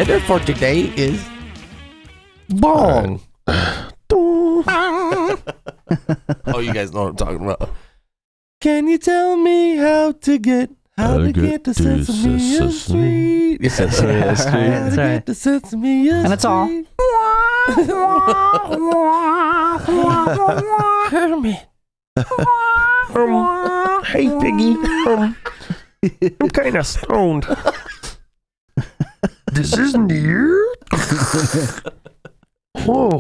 letter for today is bong. Oh, you guys know what I'm talking about. Can you tell me how to get to Sesame Street? Sesame Street. That's right. Get to Sesame Street. And it's all. Kermit. Hey, Piggy. I'm kind of stoned. This is near. Whoa.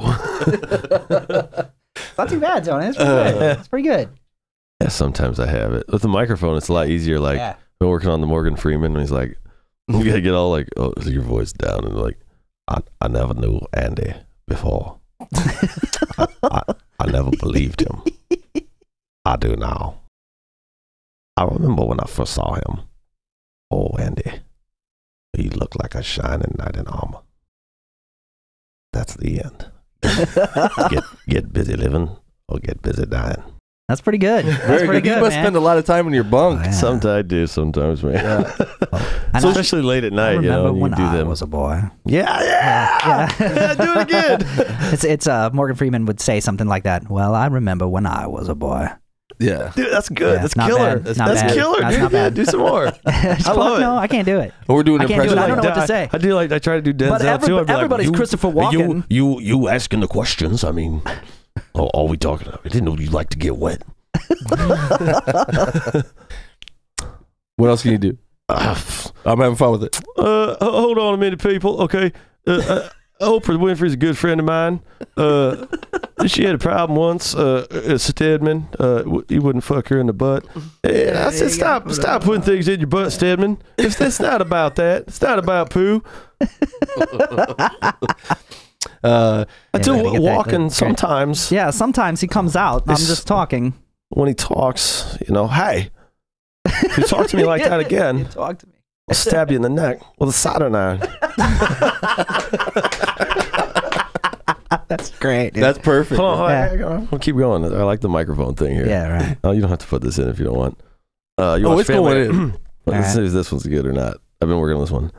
Not too bad, Tony. It's pretty good. It's pretty good. Yeah, sometimes I have it. With the microphone, it's a lot easier. Like, been working on the Morgan Freeman, and he's like, you gotta get all like, oh, is your voice down? And like, I never knew Andy before. I never believed him. I do now. I remember when I first saw him. Oh, Andy. He looked like a shining knight in armor. That's the end. Get busy living or get busy dying. That's pretty good. Very good. You must spend a lot of time in your bunk. Oh, yeah. Sometimes I do, sometimes, man. Yeah. So especially late at night, you know, when you do I them. was a boy. Yeah, do it again. It's Morgan Freeman would say something like that. Well, I remember when I was a boy. Yeah. Dude, that's good. Yeah, That's not killer. bad. That's Not bad. killer, That's dude. not bad. Do some more. I love it. No, I can't do it. We're doing I can't do impressions. it. I don't know what to say. I do like, I try to do Denzel But too. I'd be everybody's like, Christopher Walken. You asking the questions. I mean, all we talking about. I didn't know you like to get wet. What else can you do? I'm having fun with it. Hold on a minute, people. Okay. Oprah Winfrey's a good friend of mine. She had a problem once. Stedman, he wouldn't fuck her in the butt. And I said, stop putting things in your butt, Stedman. It's not about that. It's not about poo. I do walking sometimes. Yeah, sometimes he comes out. I'm just talking. When he talks, you know, hey, if you talk to me like that again, You talk to me. I'll stab you in the neck with a soldering iron. That's great. Dude. That's perfect. Hold on, Yeah. I'll keep going. I like the microphone thing here. Yeah, right. Oh, you don't have to put this in if you don't want. You Oh, watch it's going Family- in. Let's see if this one's good or not. I've been working on this one.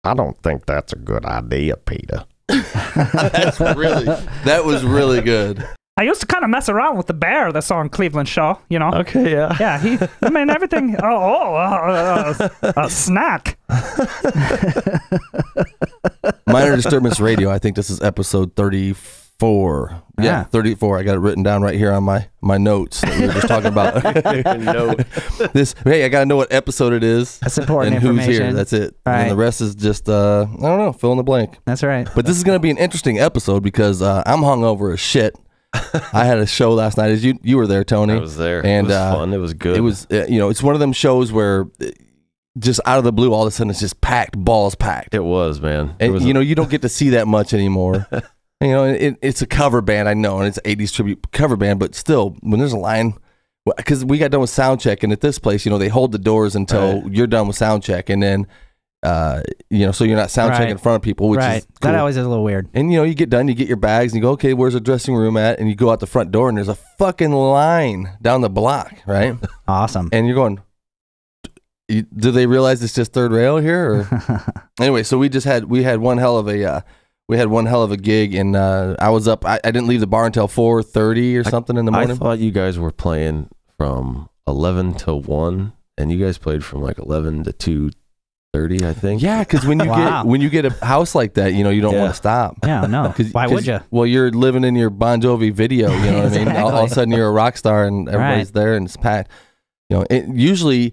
I don't think that's a good idea, Peter. That was really good. I used to kind of mess around with the bear that's on Cleveland show, you know? Okay, yeah. Yeah, I mean, everything. A snack. Minor Disturbance Radio. I think this is episode 34. Yeah, 34. I got it written down right here on my notes that we were just talking about. Hey, I got to know what episode it is. That's important and who's information. here. That's it. Right. And the rest is just, I don't know, fill in the blank. That's right. But this is going to be an interesting episode because I'm hungover as shit. I had a show last night. As you were there, Tony. I was there. And it was fun. It was good. It was, it's one of them shows where just out of the blue, all of a sudden it's just packed, balls packed. It was, man. And you don't get to see that much anymore. It's a cover band, I know, and it's an 80s tribute cover band, but still, when there's a line, because we got done with sound check, and at this place, they hold the doors until you're done with sound check, and then, so you're not sound checking in front of people, which is cool. That always is a little weird. And, you get done, you get your bags, and you go, okay, where's the dressing room at? And you go out the front door, and there's a fucking line down the block, right? Awesome. And you're going, do they realize it's just third rail here? Or? Anyway, so we had one hell of a gig, and I was up. I didn't leave the bar until 4:30 or something in the morning. I thought you guys were playing from 11 to 1, and you guys played from like 11 to 2:30, I think. Yeah, because when you get a house like that, you don't want to stop. Yeah, no. Why would you? Well, you're living in your Bon Jovi video. You know what I mean? All of a sudden, you're a rock star, and everybody's there, and it's packed. Usually,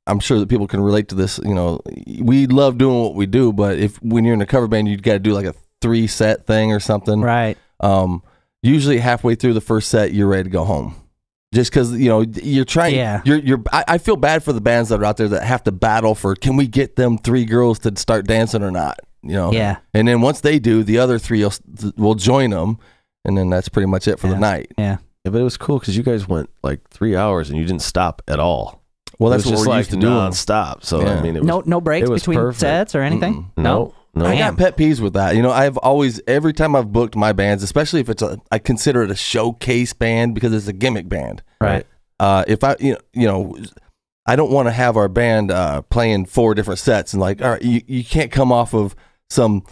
I'm sure that people can relate to this. We love doing what we do, but when you're in a cover band, you've got to do like a 3-set thing or something. Right. Usually halfway through the first set, you're ready to go home. Just because, you're trying. Yeah. I feel bad for the bands that are out there that have to battle for, can we get them 3 girls to start dancing or not? Yeah. And then once they do, the other 3 will join them. And then that's pretty much it for the night. Yeah. Yeah, but it was cool because you guys went like 3 hours and you didn't stop at all. Well, that's what what we're used to doing. Non-stop. So I mean, it was, no breaks between perfect. sets or anything. No. I got pet peeves with that. I've always, every time I've booked my bands, especially if I consider it a showcase band because it's a gimmick band. Right. If I, I don't want to have our band playing 4 different sets and like, all right, you can't come off of some,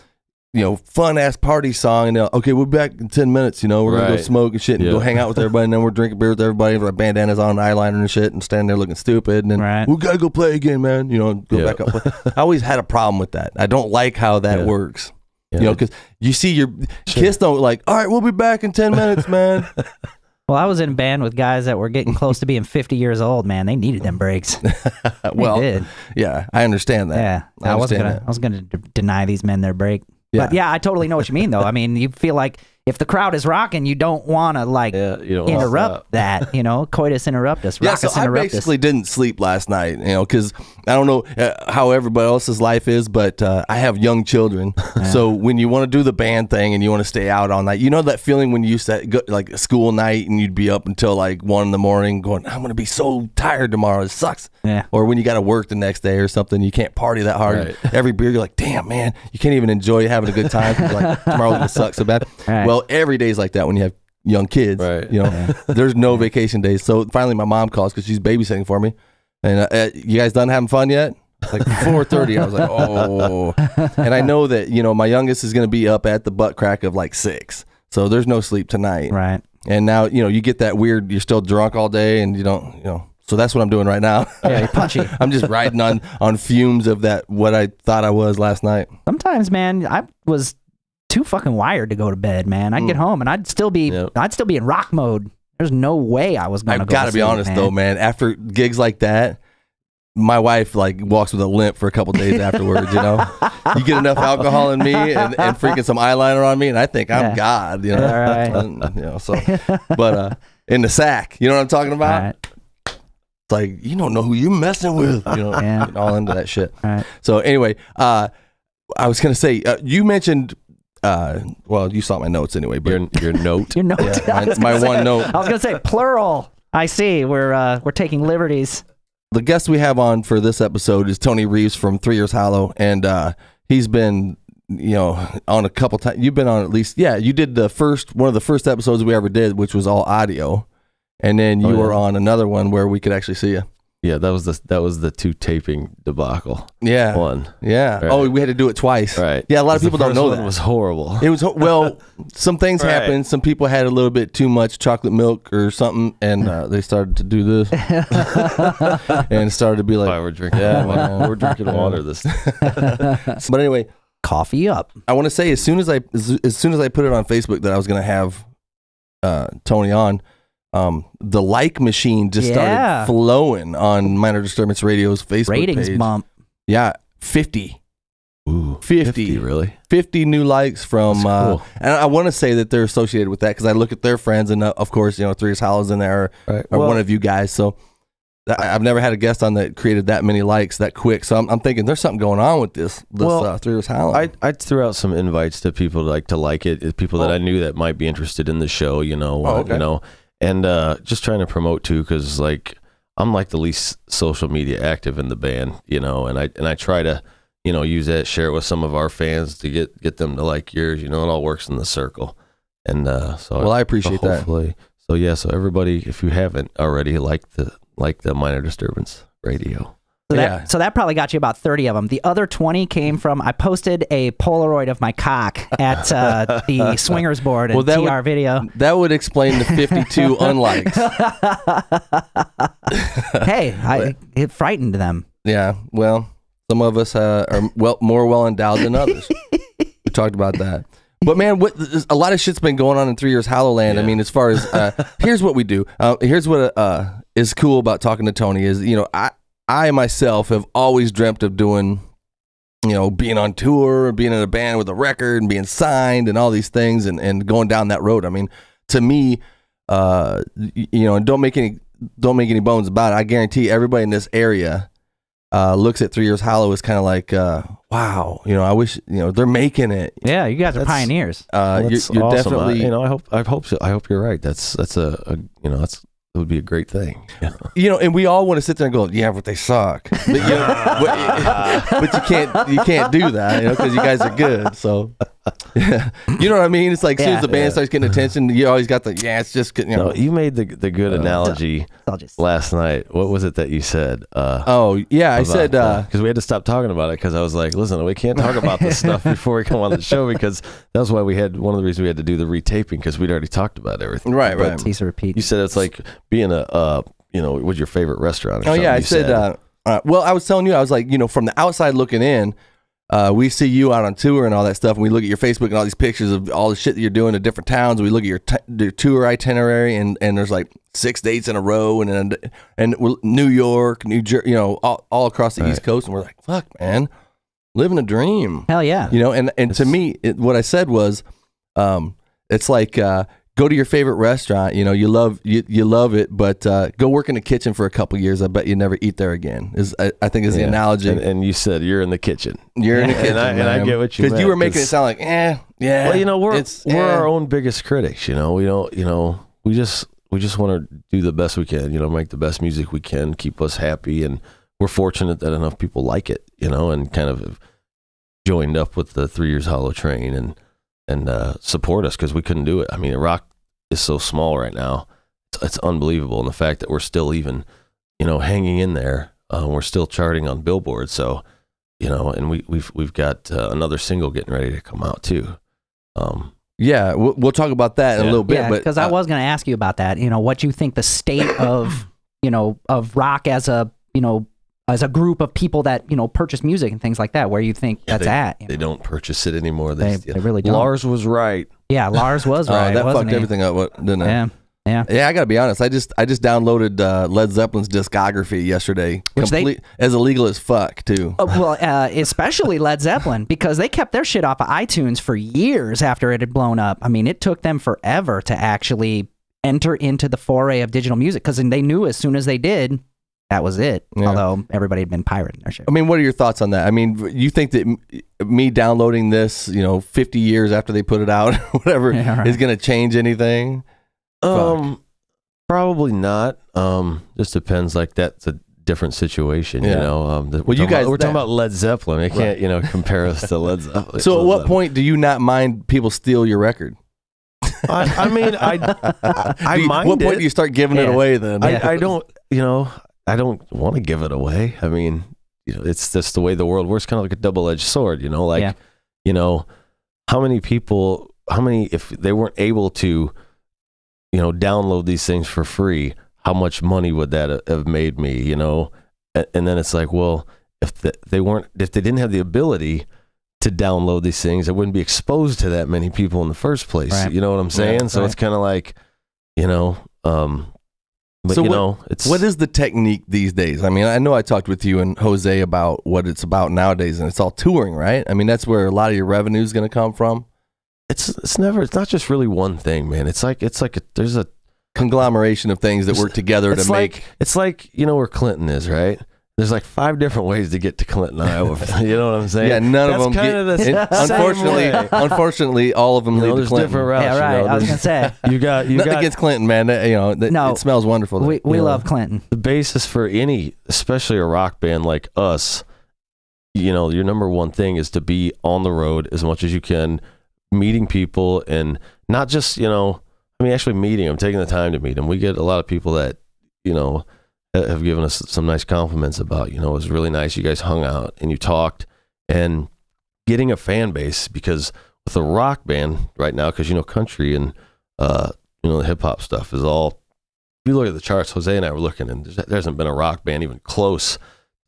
fun ass party song and okay, we'll be back in 10 minutes. We're gonna go smoke and shit and go hang out with everybody, and then we're drinking beer with everybody with our bandanas on, eyeliner and shit, and standing there looking stupid, and then we gotta go play again, man. Go back up. I always had a problem with that. I don't like how that works. Because you see your Kiss don't like, all right, we'll be back in 10 minutes, man. Well, I was in a band with guys that were getting close to being 50 years old, man. They needed them breaks. Well, they did. Yeah, I understand that. Yeah, I was gonna deny these men their break. Yeah. But yeah, I totally know what you mean, though. I mean, you feel like if the crowd is rocking, you don't want to interrupt that. Coitus interruptus. Yeah, so I basically didn't sleep last night. Because I don't know how everybody else's life is, but I have young children. So when you want to do the band thing and you want to stay out all night, that feeling when you used to go like a school night and you'd be up until like 1 a.m. going, I'm gonna be so tired tomorrow. It sucks. Yeah. Or when you got to work the next day or something, you can't party that hard. Right. Every beer, you're like, damn, man, you can't even enjoy having a good time. Like tomorrow's gonna suck so bad. Right. Well, every day's like that when you have young kids. Right. There's no vacation days. So finally, my mom calls because she's babysitting for me. And you guys done having fun yet? Like 4:30. I was like, oh. And I know that my youngest is gonna be up at the butt crack of like 6. So there's no sleep tonight. Right. And now you get that weird. You're still drunk all day, and you don't. So that's what I'm doing right now. Yeah, you're punchy. I'm just riding on fumes of what I thought I was last night. Sometimes, man, I was too fucking wired to go to bed, man. I'd get home and I'd still be in rock mode. There's no way I was gonna. I've got to be honest though, man. After gigs like that, my wife like walks with a limp for a couple days afterwards. You get enough alcohol in me and freaking some eyeliner on me, and I think I'm God. All right. So, but in the sack, you know what I'm talking about? Right. It's like you don't know who you're messing with. Getting all into that shit. Right. So anyway, I was gonna say you mentioned. Well, you saw my notes anyway, but your note. Your note. Yeah, my one note. I was gonna say plural. I see. We're taking liberties. The guest we have on for this episode is Tony Reeves from 3 Years Hollow, and he's been on a couple times. You've been on at least, you did one of the first episodes we ever did, which was all audio, and then you were on another one where we could actually see you. Yeah, that was the 2 taping debacle. Yeah, one. Yeah. Right. Oh, we had to do it twice. Right. Yeah, a lot of people don't know that. It was horrible. It was some things happened. Some people had a little bit too much chocolate milk or something, and they started to do this, and started to be like, we're drinking. Yeah, we're drinking water this. But anyway, coffee up. I want to say as soon as I put it on Facebook that I was going to have Tony on. The like machine just started flowing on Minor Disturbance Radio's Facebook ratings page. Bump. Yeah, 50. Ooh, 50 really? 50 new likes from, cool. And I want to say that they're associated with that because I look at their friends and of course, 3 Years Hollow's in there or one of you guys. So I've never had a guest on that created that many likes that quick. So I'm thinking there's something going on with this 3 Years Hollow. I threw out some invites to people to like it, people that I knew that might be interested in the show, and just trying to promote too, because like I'm like the least social media active in the band, and I try to use that, share it with some of our fans to get them to like yours. It all works in the circle, and I appreciate that. So everybody, if you haven't already, like the Minor Disturbance Radio. So that probably got you about 30 of them. The other 20 came from, I posted a Polaroid of my cock at the swingers board and TR video. That would explain the 52 unlikes. Hey, it frightened them. Yeah, well, some of us are more well endowed than others. We talked about that. But man, a lot of shit's been going on in 3 Years Hollowland. Yeah. I mean, as far as here's what we do. Here's what is cool about talking to Tony is I myself have always dreamt of doing, being on tour, being in a band with a record and being signed and all these things and going down that road. I mean, to me, and don't make any bones about it. I guarantee everybody in this area looks at 3 Years Hollow as kind of like, wow, I wish, they're making it. Yeah, you guys are pioneers. You're awesome. definitely, I hope you're right. That's it would be a great thing. And we all want to sit there and go, yeah, but they suck. But, but you can't do that, because you guys are good. So Yeah. You know what I mean? It's like as soon as the band starts getting attention, you always got the it's just you know. No, you made the good analogy last night. What was it that you said? I said because we had to stop talking about it because I was like, listen, we can't talk about this stuff before we come on the show because that was why we had one of the reasons we had to do the retaping because we'd already talked about everything. Right. Piece of repeat. You said it's like being a what's your favorite restaurant? Or I said. Well, I was telling you, I was like, from the outside looking in. We see you out on tour and all that stuff, and we look at your Facebook and all these pictures of all the shit that you're doing to different towns. We look at your tour itinerary, and there's like 6 dates in a row, and New York, New Jersey, all across the East Coast, and we're like, fuck, man, living a dream. Hell yeah. And to me, what I said was, it's like go to your favorite restaurant. You love it, but go work in the kitchen for a couple years. I bet you never eat there again. I think is the analogy. And you said you're in the kitchen. You're in the kitchen, and I get what you meant. Because you were making it sound like, yeah. Well, we're our own biggest critics. We don't. We just want to do the best we can. Make the best music we can, keep us happy, and we're fortunate that enough people like it. And kind of joined up with the 3 Years Hollow Train and support us because we couldn't do it. I mean, rock is so small right now. It's unbelievable. And the fact that we're still even, hanging in there, we're still charting on Billboard. So, and we've got another single getting ready to come out too. We'll talk about that in a little bit. Yeah, because I was going to ask you about that. What you think the state of, of rock as a group of people that, purchase music and things like that, where you think that's at. They don't purchase it anymore. They really don't. Lars was right. Yeah, Lars was right. That fucked everything up, didn't it? Yeah. Yeah, I got to be honest. I just downloaded Led Zeppelin's discography yesterday. As illegal as fuck, too. Especially Led Zeppelin, because they kept their shit off of iTunes for years after it had blown up. I mean, it took them forever to actually enter into the foray of digital music, because they knew as soon as they did, that was it. Yeah. Although everybody had been pirating their shit. I mean, what are your thoughts on that? I mean, you think that me downloading this, 50 years after they put it out, whatever, is going to change anything? Probably not. Just depends. Like that's a different situation, we're talking about Led Zeppelin. They can't, compare us to Led Zeppelin. So, at what point do you not mind people steal your record? I mean, I mind. What point do you start giving it away? Then I don't. I don't want to give it away. I mean, it's just the way the world works. Kind of like a double-edged sword. How many people? If they weren't able to, download these things for free, how much money would that have made me? And then it's like, well, if they didn't have the ability to download these things, it wouldn't be exposed to that many people in the first place. Right. You know what I'm saying? So it's kind of like, but what is the technique these days? I mean, I know I talked with you and Jose about what it's about nowadays, and it's all touring, right? I mean, that's where a lot of your revenue is going to come from. It's not just really one thing, man. There's a conglomeration of things that work together to make. It's like where Clinton is, right? There's like 5 different ways to get to Clinton, Iowa. You know what I'm saying? Yeah, none of them. Unfortunately, all of them lead to Clinton. Different routes. Yeah, right. I was gonna say you got nothing against Clinton, man. No, it smells wonderful. We love Clinton. The basis for any, especially a rock band like us, your number one thing is to be on the road as much as you can, meeting people, and not just actually meeting them, taking the time to meet them. We get a lot of people that have given us some nice compliments about, it was really nice. You guys hung out and you talked, and getting a fan base, because with a rock band right now, because, country and, the hip hop stuff is all, if you look at the charts, Jose and I were looking, and there hasn't been a rock band even close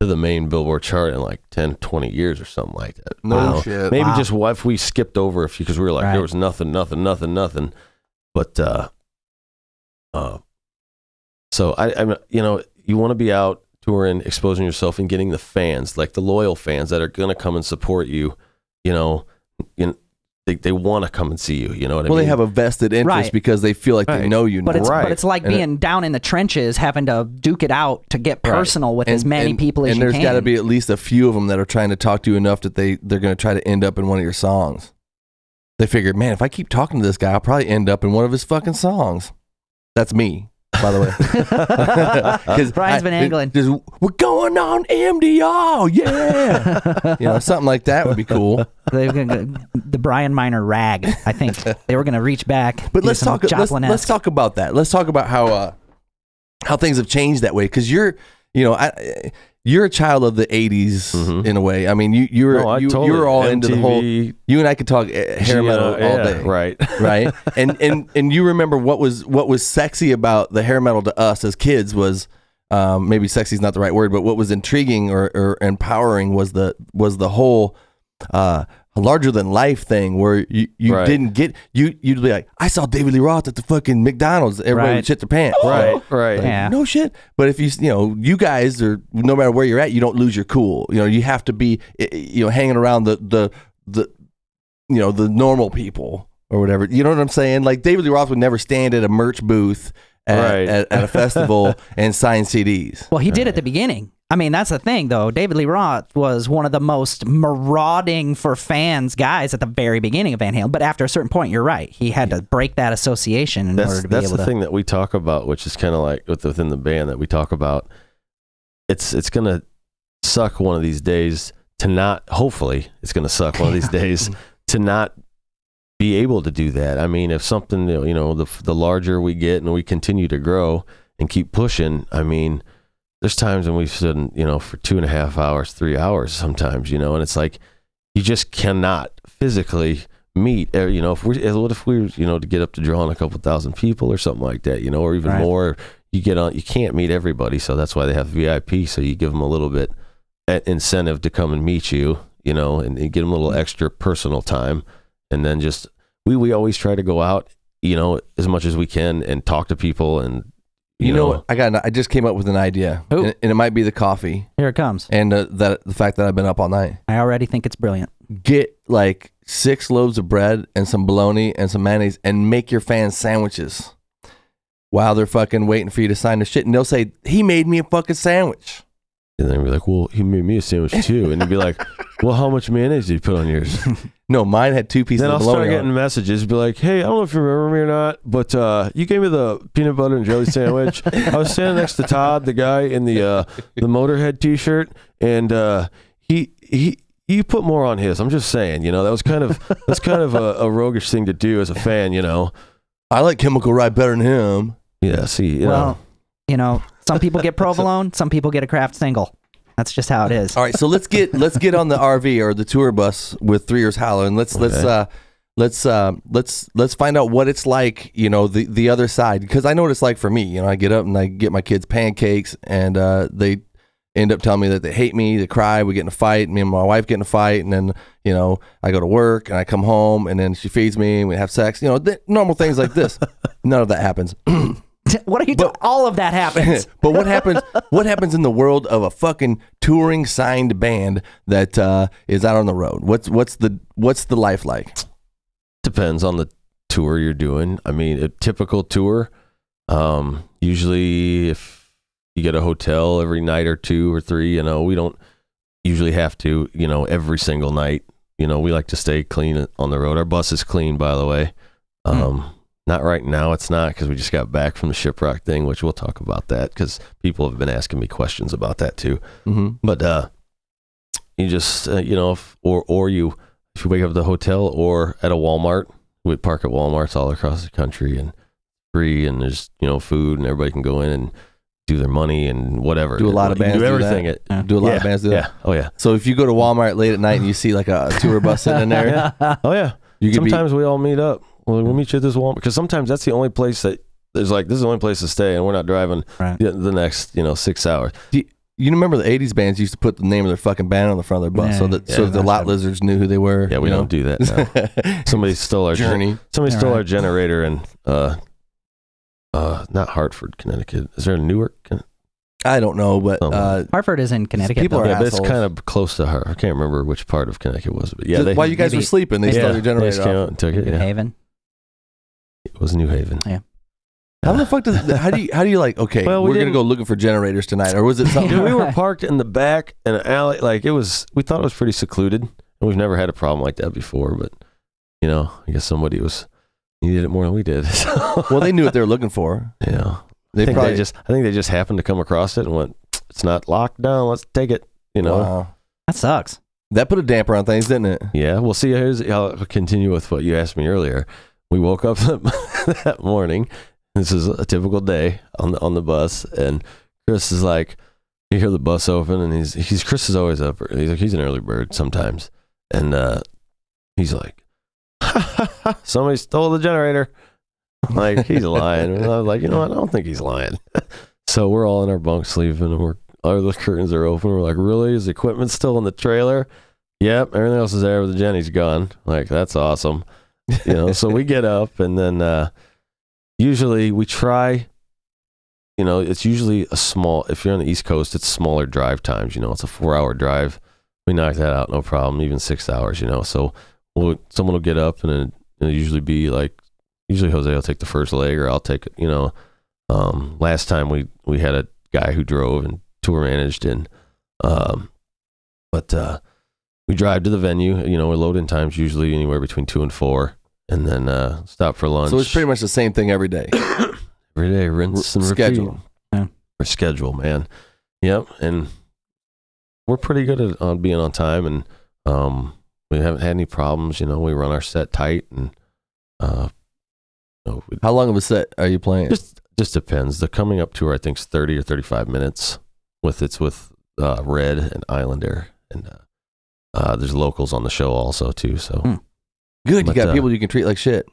to the main Billboard chart in like 10, 20 years or something like that. No shit. Maybe just if we skipped over because we were like, there was nothing. But, so I'm, you want to be out touring, exposing yourself, and getting the fans, like the loyal fans that are going to come and support you. They want to come and see you. You know what I mean? Well, they have a vested interest because they feel like they know you. But it's like being down in the trenches, having to duke it out to get personal with as many people as you can. And there's got to be at least a few of them that are trying to talk to you enough that they're going to try to end up in one of your songs. They figured, man, if I keep talking to this guy, I'll probably end up in one of his fucking songs. That's me. by the way. 'Cause Brian's been angling. We're going on MDR, yeah. Something like that would be cool. The Brian Miner rag. I think they were going to reach back. But let's talk about that. Let's talk about how things have changed that way. Because you're a child of the 80s in a way. I mean, you were all into the whole. You and I could talk hair metal all day, right? And you remember what was sexy about the hair metal to us as kids was maybe sexy is not the right word, but what was intriguing or empowering was the whole larger than life thing where you didn't get you'd be like, I saw David Lee Roth at the fucking McDonald's. Everybody would shit their pants. Right. Like, Yeah. no shit. But if you guys are, no matter where you're at, you don't lose your cool. You have to be hanging around the normal people or whatever. You know what I'm saying? Like David Lee Roth would never stand at a merch booth at a festival and sign CDs. Well, he did at the beginning. I mean, that's the thing, though. David Lee Roth was one of the most marauding for fans guys at the very beginning of Van Halen. But after a certain point, you're right. He had to break that association in order to be able to. That's the thing that we talk about, which is kind of like within the band that we talk about. It's going to suck one of these days to not, hopefully, it's going to suck one of these days to not be able to do that. I mean, if something, the larger we get and we continue to grow and keep pushing, I mean, there's times when we've stood, for 2.5 hours, 3 hours sometimes, and it's like, you just cannot physically meet, what if we were, to get up to drawing a couple thousand people or something like that, or even more, you can't meet everybody. So that's why they have VIP. So you give them a little bit incentive to come and meet you, and give them a little extra personal time. And then just, we always try to go out, as much as we can and talk to people and, You know what? I just came up with an idea, and it might be the coffee. Here it comes. And the fact that I've been up all night. I already think it's brilliant. Get like 6 loaves of bread and some bologna and some mayonnaise, and make your fans sandwiches while they're fucking waiting for you to sign the shit. And they'll say, he made me a fucking sandwich. And then we're like, well, he made me a sandwich too. And you'd be like, well, how much mayonnaise did you put on yours? No, mine had 2 pieces of bologna. Then I'll start getting messages, be like, hey, I don't know if you remember me or not, but you gave me the peanut butter and jelly sandwich. I was standing next to Todd, the guy in the Motorhead t-shirt, and he put more on his. I'm just saying, that's kind of a roguish thing to do as a fan, I like Chemical Ride better than him. Yeah, see, some people get provolone, some people get a craft single. That's just how it is. All right, so let's get on the RV or the tour bus with 3 Years Hollow, and let's find out what it's like, the other side, because I know what it's like for me. I get up and I get my kids pancakes, and they end up telling me that they hate me, they cry, we get in a fight, me and my wife get in a fight, and then I go to work and I come home and then she feeds me and we have sex, normal things like this. None of that happens. What are you doing? All of that happens. But what happens in the world of a fucking touring signed band that is out on the road? What's the life like? Depends on the tour you're doing. I mean, a typical tour, usually if you get a hotel every night or 2 or 3, we don't usually have to, every single night. We like to stay clean on the road. Our bus is clean, by the way. Not right now, it's not, because we just got back from the Shiprock thing, which we'll talk about that, because people have been asking me questions about that too. Mm-hmm. But you just, if you wake up at the hotel or at a Walmart, we park at Walmarts all across the country and free, and there's, food, and everybody can go in and do their money and whatever. Do a lot of bands do everything. Do a lot of bands do that? Yeah. Oh, yeah. So if you go to Walmart late at night and you see like a tour bus sitting in there. Oh, yeah. Sometimes we all meet up. We'll meet you at this Walmart, because sometimes that's the only place that there's like, this is the only place to stay, and we're not driving the next 6 hours. You remember the 80s bands used to put the name of their fucking band on the front of their bus so the lot lizards knew who they were. Yeah, we don't do that now. Somebody stole our journey. Somebody stole our generator in not Hartford, Connecticut. Is there a Newark? I don't know, but Hartford is in Connecticut. People are but assholes. it's kind of close to Hartford. I can't remember which part of Connecticut was, but yeah. While you guys were sleeping, they stole your generator. They just came out and took it. New Haven. It was New Haven. Yeah. How the fuck how do you like, okay, we're going to go looking for generators tonight, or was it something? Dude, we were parked in the back in an alley. Like, we thought it was pretty secluded, and we've never had a problem like that before, but, I guess somebody needed it more than we did. So. Well, they knew what they were looking for. Yeah. They I probably think they just happened to come across it and went, it's not locked down. Let's take it. You know. Wow. That sucks. That put a damper on things, didn't it? Yeah. We'll see. I'll continue with what you asked me earlier. We woke up that morning. This is a typical day on the bus, and Chris is like, you hear the bus open, and Chris is always up. He's an early bird sometimes, and he's like, somebody stole the generator. Like, he's lying. And I was like, you know what? I don't think he's lying. So we're all in our bunk sleeping, and the curtains are open. We're like, really? Is the equipment still in the trailer? Yep, everything else is there, but the Jenny's gone. Like, that's awesome. You know, so we get up, and then usually we try, you know, it's usually if you're on the East Coast, it's smaller drive times. You know, it's a 4-hour drive. We knock that out, no problem, even 6 hours, you know. So someone will get up, and it'll usually be like, usually Jose will take the first leg, or I'll take it, you know. Last time we had a guy who drove and tour managed, and we drive to the venue. You know, our load-in time's usually anywhere between 2 and 4, and then stop for lunch. So it's pretty much the same thing every day. Every day, rinse and repeat. Schedule. Yeah. For schedule, man. Yep, and we're pretty good at being on time, and we haven't had any problems. You know, we run our set tight, and How long of a set are you playing? Just depends. The coming up tour, I think, is 30 or 35 minutes. With Red and Islander, and there's locals on the show also too. So Good, you got people you can treat like shit.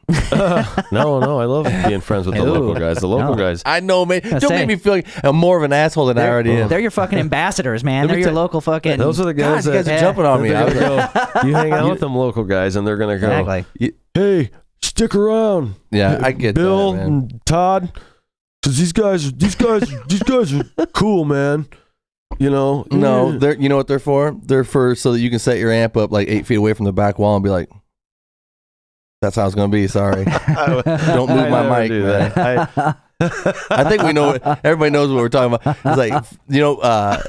No, I love being friends with the local guys. The local guys. I know, man. Don't make me feel like I'm more of an asshole than I already am. They're your fucking ambassadors, man. They're your local fucking. Those are the guys God, you guys are jumping on me. You hang out with them local guys, and they're gonna go. Exactly. Hey, stick around. Yeah, I get Bill that, man. and Todd, because these guys are cool, man. You know. No, you know what they're for? They're for so that you can set your amp up like 8 feet away from the back wall and be like, "That's how it's gonna be." Sorry, don't move my mic, man. I think we know. Everybody knows what we're talking about. It's like, you know,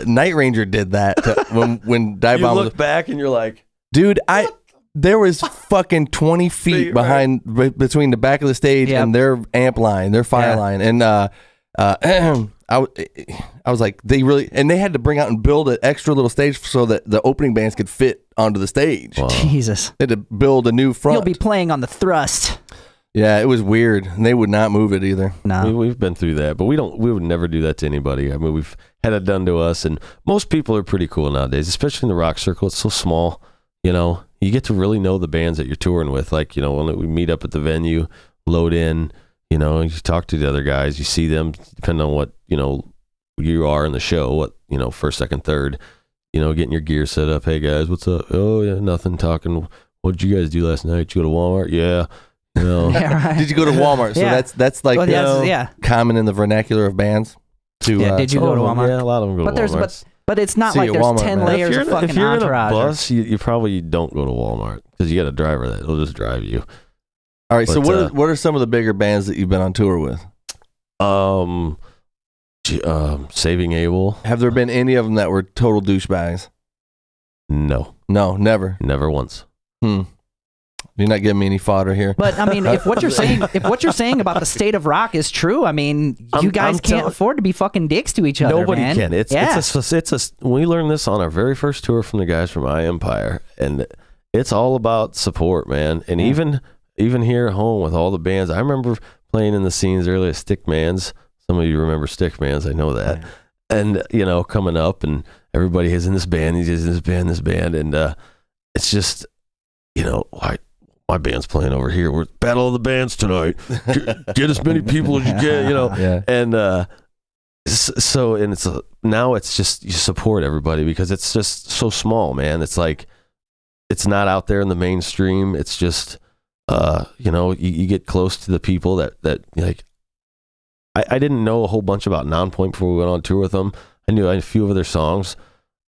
Night Ranger did that when Dive Bomb. You look back and you're like, dude, there was fucking 20 feet between the back of the stage and their amp line, their fire line, and I was like, they had to bring out and build an extra little stage so that the opening bands could fit onto the stage. Wow. Jesus, they had to build a new front. You'll be playing on the thrust. Yeah, it was weird, and they would not move it either. No, we've been through that, but we would never do that to anybody. I mean, we've had it done to us, and most people are pretty cool nowadays, especially in the rock circle. It's so small, you know. You get to really know the bands that you're touring with. Like, you know, when we meet up at the venue, load in, you know, you talk to the other guys, you see them, depending on what, you know, you are in the show, what, you know, first, second, third, you know, getting your gear set up. Hey guys, what's up? Oh yeah, nothing. Talking. What did you guys do last night? Did you go to Walmart? Yeah. You know. Yeah, right. Did you go to Walmart? So that's like common in the vernacular of bands. Did you go to Walmart? Yeah, a lot of them go to Walmart. But it's not like there's Walmart, 10 layers of fucking if you're entourage. in a bus, you probably don't go to Walmart because you got a driver that'll just drive you. All right, so what are some of the bigger bands that you've been on tour with? Saving Abel. Have there been any of them that were total douchebags? No, never once. You're not giving me any fodder here. But I mean, if what you're saying about the state of rock is true, I mean, you guys can't afford to be fucking dicks to each other. Nobody man. can. We learned this on our very first tour from the guys from I Empire, and it's all about support, man. And even here at home with all the bands, I remember playing in the scenes earlier, Stickman's. Some of you remember Stickman's, I know that. Yeah. And you know, coming up, and everybody is in this band, he's in this band, and it's just, you know, my band's playing over here. We're Battle of the Bands tonight. Get as many people as you can, you know. Yeah. And now it's just you support everybody because it's just so small, man. It's like it's not out there in the mainstream. It's just you know, you get close to the people that like. I didn't know a whole bunch about Nonpoint before we went on tour with them. I knew a few of their songs,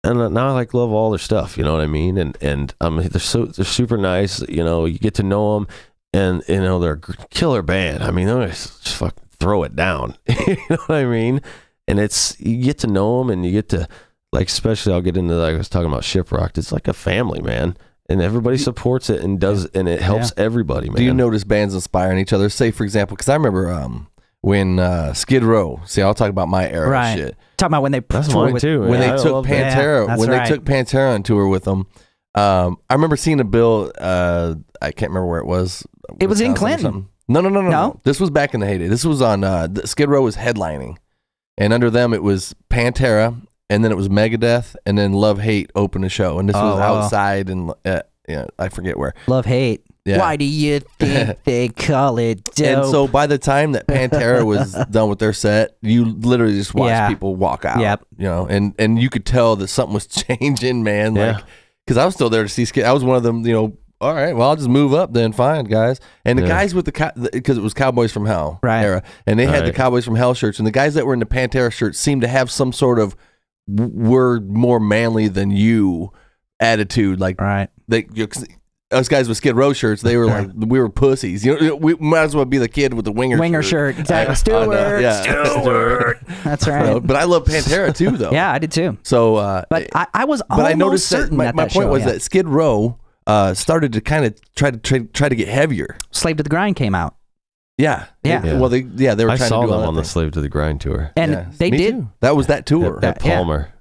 and now I love all their stuff. You know what I mean? And they're super nice. You know, you get to know them, and you know they're a killer band. I mean, they're just fucking throw it down. You know what I mean? And you get to know them, and you get to like, especially I'll get into like I was talking about Shiprocked. It's like a family, man. And everybody supports it and it helps everybody, man. Do you notice bands inspiring each other? Say, for example, because I remember when Skid Row. See, I'll talk about my era Right. shit. Talking about when they That's toured mine with too. When Yeah, they I took love that. Pantera, Yeah, when that's they took Pantera on tour with them, I remember seeing a bill. I can't remember where it was. It was in Wisconsin or Clinton. something. No. No? This was back in the heyday. This was on Skid Row was headlining, and under them it was Pantera, and then it was Megadeth, and then Love Hate opened the show, and this was outside, and I forget where. Love Hate. Yeah. Why do you think they call it dope? And so by the time that Pantera was done with their set, you literally just watched people walk out. Yep. And you could tell that something was changing, man. Yeah. Like, because I was still there to see Skid. I was one of them, all right, well, I'll just move up then. Fine, guys. And the guys with because it was Cowboys from Hell era, and they had the Cowboys from Hell shirts, and the guys that were in the Pantera shirts seemed to have some sort of we're more manly than you attitude. Like, us guys with Skid Row shirts, they were like, we were pussies. We might as well be the kid with the winger shirt. Exactly. Stewart. Stewart. That's right. But I love Pantera too, though. Yeah, I did too. So, but I was almost I noticed certain that my point was that Skid Row started to kind of try to get heavier. Slave to the Grind came out. Yeah. Yeah. Well, they were trying to do I saw them all that on the thing. Slave to the Grind tour. And they Me did. too. That was that tour. At Palmer.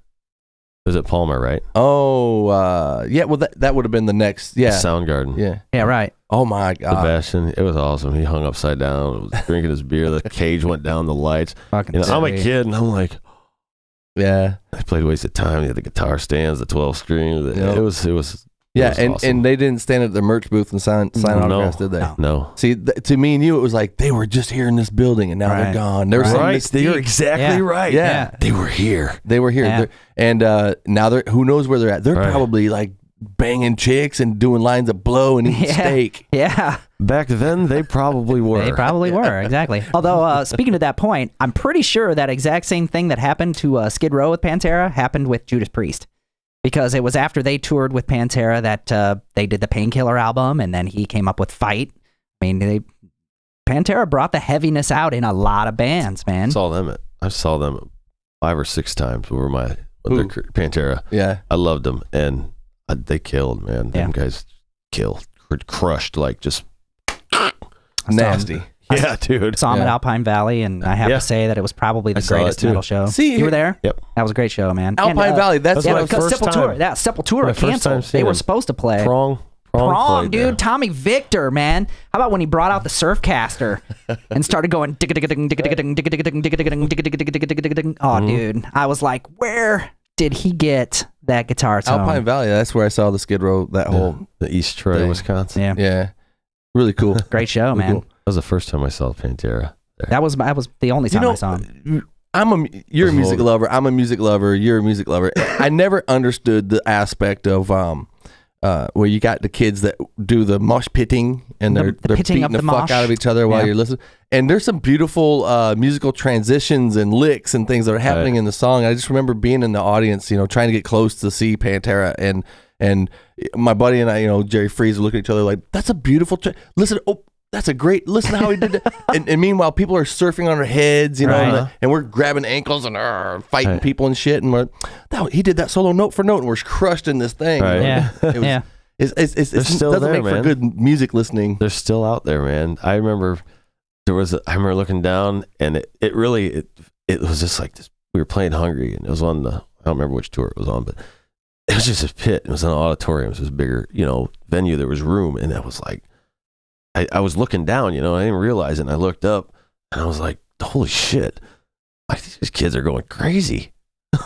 Was it Palmer, right? Oh, yeah. Well, that would have been the next. Yeah. Soundgarden. Yeah. Yeah, right. Oh my God. Sebastian, it was awesome. He hung upside down, was drinking his beer. The cage went down, the lights. Fucking I'm a kid, and I'm like, yeah. I played Wasted Time. They had the guitar stands, the 12 screen. It was. Yeah, was and, awesome. and they didn't stand at the merch booth and sign autographs, did they? No. See, to me and you, it was like they were just here in this building, and now they're gone. There's some mystique. You're exactly right. Yeah. They were here. They were here, Yeah. and now they're who knows where they're at. They're probably like banging chicks and doing lines of blow and eating steak. Yeah. Back then, they probably were. They probably were, exactly. Although, speaking to that point, I'm pretty sure that exact same thing that happened to Skid Row with Pantera happened with Judas Priest. Because it was after they toured with Pantera that they did the Painkiller album, and then he came up with Fight. I mean, Pantera brought the heaviness out in a lot of bands, man. I saw them 5 or 6 times over their Pantera. Yeah. I loved them, and they killed, man. Them guys killed, crushed, like just nasty. Yeah, dude. Saw him at Alpine Valley, and I have to say that it was probably the greatest metal show. See, you were there? Yep. That was a great show, man. Alpine Valley, that's my because first Sepultura, time. Sepultura My first time canceled. seeing They were them. supposed to play. Prong Dude. there. Tommy Victor, man. How about when he brought out the Surfcaster and started going oh, dude. I was like, where did he get that guitar tone? Alpine Valley, that's where I saw the Skid Row, that whole the East Troy, thing. Wisconsin. Yeah. Really cool. Great show, man. cool. That was the first time I saw Pantera. There. That was the only time I saw him. You're a music lover. I'm a music lover. You're a music lover. I never understood the aspect of where you got the kids that do the mosh pitting and they're pitting beating up the the fuck mosh. out of each other while you're listening. And there's some beautiful musical transitions and licks and things that are happening in the song. I just remember being in the audience, trying to get close to see Pantera, and my buddy and I, Jerry Freeze, looking at each other like, that's a beautiful. Listen, that's a great. Listen to how he did that. and meanwhile, people are surfing on their heads, and we're grabbing ankles and fighting people and shit. And he did that solo note for note, and we're crushed in this thing. Right. Yeah. It's still doesn't there, make for man. good music listening. They're still out there, man. I remember I remember looking down, and it really was just like this. We were playing Hungry, and it was on I don't remember which tour it was on, but it was just a pit. It was an auditorium. It was a bigger, venue. There was room, and it was like, I was looking down, I didn't realize it, and I looked up, and I was like, holy shit, these kids are going crazy.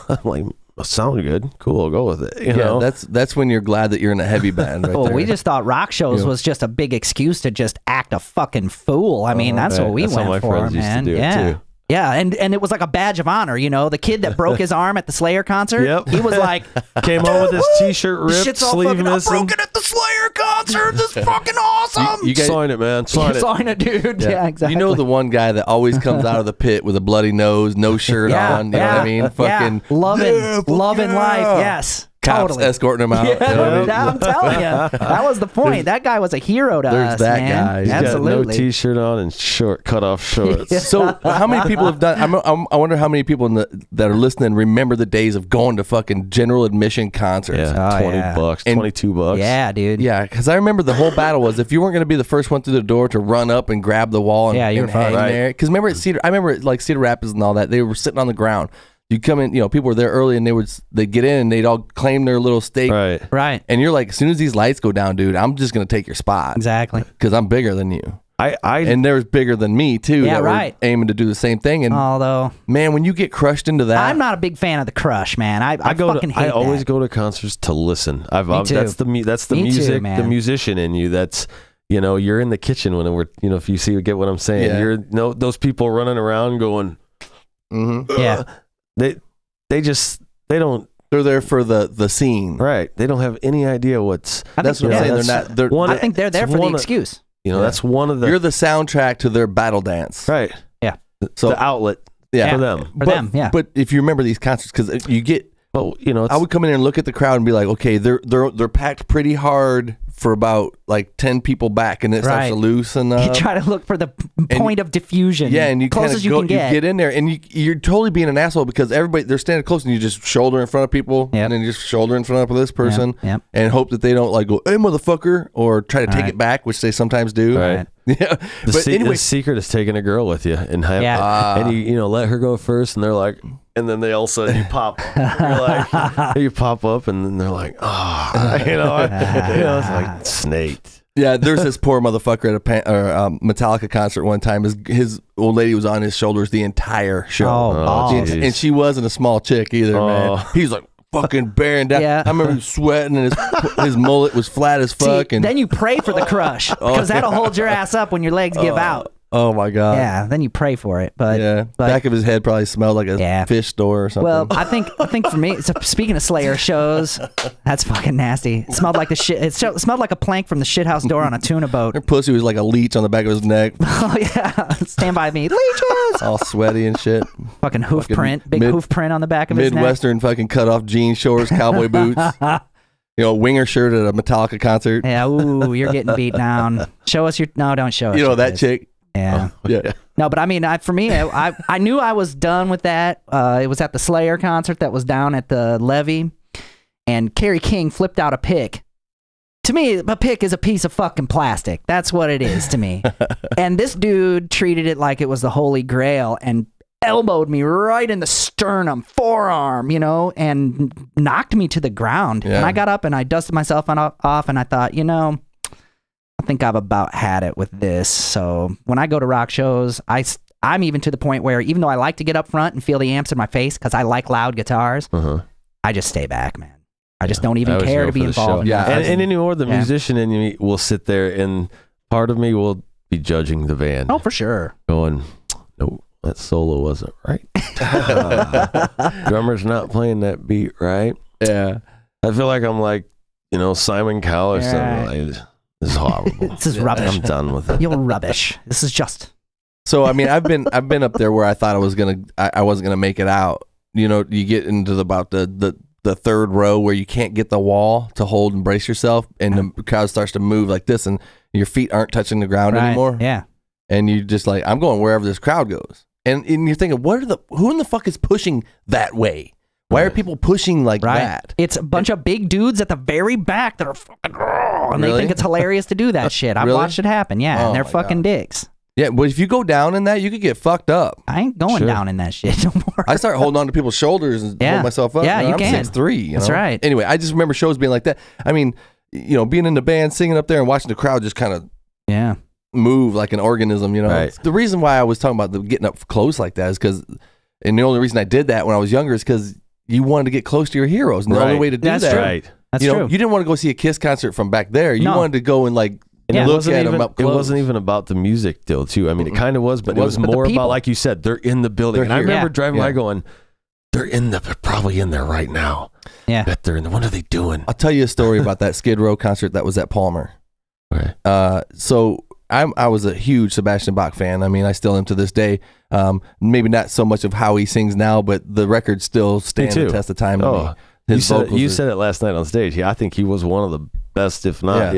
I'm like, sound good, cool, I'll go with it. You know? That's when you're glad that you're in a heavy band. Right there. We just thought rock shows was just a big excuse to just act a fucking fool. I mean, that's what we That's how my went for, friends used to man. do it, too. Yeah, and it was like a badge of honor, the kid that broke his arm at the Slayer concert. Yep. He was like, came on with his t-shirt ripped, shit's all sleeve fucking, I missing. broke it at the Slayer concert. This is fucking awesome. You guys, Sign it, man. Sign it. Sign it, dude. Yeah, exactly. the one guy that always comes out of the pit with a bloody nose, no shirt on. You know what I mean? Fucking loving life. Yes. cops escorting him out. Yeah, You know what I mean? I'm telling you, that was the point. That guy was a hero to There's us, that man. guy. He's got Absolutely. no t-shirt on and cut off shorts. So how many people have done? I wonder how many people that are listening remember the days of going to fucking general admission concerts. Yeah, $20, And- $22. Yeah, dude. Yeah, because I remember the whole battle was if you weren't going to be the first one through the door to run up and grab the wall and, Yeah, you were and hang fucked. there. Because remember at Cedar, I remember at, like Cedar Rapids and all that, they were sitting on the ground. You come in, people were there early and they'd get in and they'd all claim their little stake. Right. And you're like, as soon as these lights go down, dude, I'm just going to take your spot. Exactly. Because I'm bigger than you. And there's bigger than me too. Yeah, that right. Were aiming to do the same thing. And Although, man, when you get crushed into that, I'm not a big fan of the crush, man. I fucking hate I always that. go to concerts to listen. Me too. That's the Me music, too, man. the musician in you. That's you're in the kitchen when we're if you get what I'm saying. Yeah. You're those people running around going. Yeah. They don't. they're there for the scene. Right. They don't have any idea what's. That's what I'm saying. They're not. They're, I think they're there for the excuse. That's one of the. you're the soundtrack to their battle dance. right. Yeah. So The outlet yeah. for them. For them, yeah. But if you remember these concerts, because you get, But it's, I would come in and look at the crowd and be like, okay, they're packed pretty hard for about like 10 people back, and it starts to loosen up. You try to look for the point of diffusion. Yeah, and you close kind as of you can get. You get in there, and you're totally being an asshole because they're standing close, and you just shoulder in front of people, Yep. and then you just shoulder in front of this person, Yep. and hope that they don't like go, hey motherfucker, or try to take Right. it back, which they sometimes do. Right. Yeah, but anyway, the secret is taking a girl with you and have, and you let her go first, and they're like, and then they all of a sudden you pop, you're like, you pop up, and then they're like, it's like snake. yeah, there's this poor motherfucker at a Metallica concert one time. His old lady was on his shoulders the entire show. Oh, balls. And she wasn't a small chick either, man. He's like fucking bearing down. Yeah. I remember he was sweating and his mullet was flat as fuck. See, And then you pray for the crush because that'll hold your ass up when your legs give out. oh my god. Yeah, then you pray for it. But Yeah. Back of his head probably smelled like a fish store or something. well, I think for me, so speaking of Slayer shows, that's fucking nasty. It smelled like the shit. It smelled like a plank from the shithouse door on a tuna boat. her pussy was like a leech on the back of his neck, Oh yeah, stand by me, leeches. all sweaty and shit. Fucking hoof print, big hoof print on the back of his neck. Midwestern fucking cut off jeans, shorts, cowboy boots. Winger shirt at a Metallica concert. Yeah, ooh, you're getting beat down. Show us your. No, don't show us. You know your that tits. chick. Yeah. Yeah. No, but I mean, for me, I knew I was done with that. It was at the Slayer concert that was down at the Levee, and Kerry King flipped out a pick. To me, a pick is a piece of fucking plastic. That's what it is to me. And this dude treated it like it was the Holy Grail and elbowed me right in the sternum, forearm, and knocked me to the ground. Yeah. And I got up and I dusted myself off, and I thought, I think I've about had it with this. So when I go to rock shows, I'm even to the point where even though I like to get up front and feel the amps in my face because I like loud guitars, I just stay back, man. I just don't even care to be involved. Yeah, and anymore, the musician in me will sit there, and part of me will be judging the band. Oh, for sure. Going, no, that solo wasn't right. Drummer's not playing that beat right. Yeah. I feel like I'm like, Simon Cowell or something. Right. Like, this is horrible. This is rubbish. I'm done with it. You're rubbish. This is just. So I mean, I've been up there where I thought I wasn't gonna make it out. You get into about the third row where you can't get the wall to hold and brace yourself, and the crowd starts to move like this, and your feet aren't touching the ground anymore. Yeah. And you just like, I'm going wherever this crowd goes, and you're thinking, who in the fuck is pushing that way? Why are people pushing like that? It's a bunch of big dudes at the very back that are fucking, and they Really? think it's hilarious to do that shit. I've Really? watched it happen. Yeah, Oh and they're my fucking God. dicks. Yeah, but if you go down in that, you could get fucked up. I ain't going Sure. down in that shit no more. I start holding on to people's shoulders and Yeah. hold myself up. Yeah, you I'm can. 6'3", That's right. Anyway, I just remember shows being like that. I mean, being in the band, singing up there and watching the crowd just kind of Yeah. move like an organism, Right. The reason why I was talking about getting up close like that is because, and the only reason I did that when I was younger is because you wanted to get close to your heroes. And the only Right. way to do That's that, true. Right. That's you true. you didn't want to go see a Kiss concert from back there. You No. wanted to go and like And Yeah. it look wasn't at even, them up it close. wasn't even about the music deal too. I mean, it kind of was, but it was But the more people. about, like you said, they're in the building. They're And I here. remember Yeah. driving by Yeah. going, they're probably in there right now. Yeah. Bet they're in there. What are they doing? I'll tell you a story about that Skid Row concert that was at Palmer. Okay. So I was a huge Sebastian Bach fan. I mean, I still am to this day. Maybe not so much of how he sings now, but the record still stands the too. test of time. To me. His vocals you are- said it last night on stage. Yeah, I think he was one of the best, if not,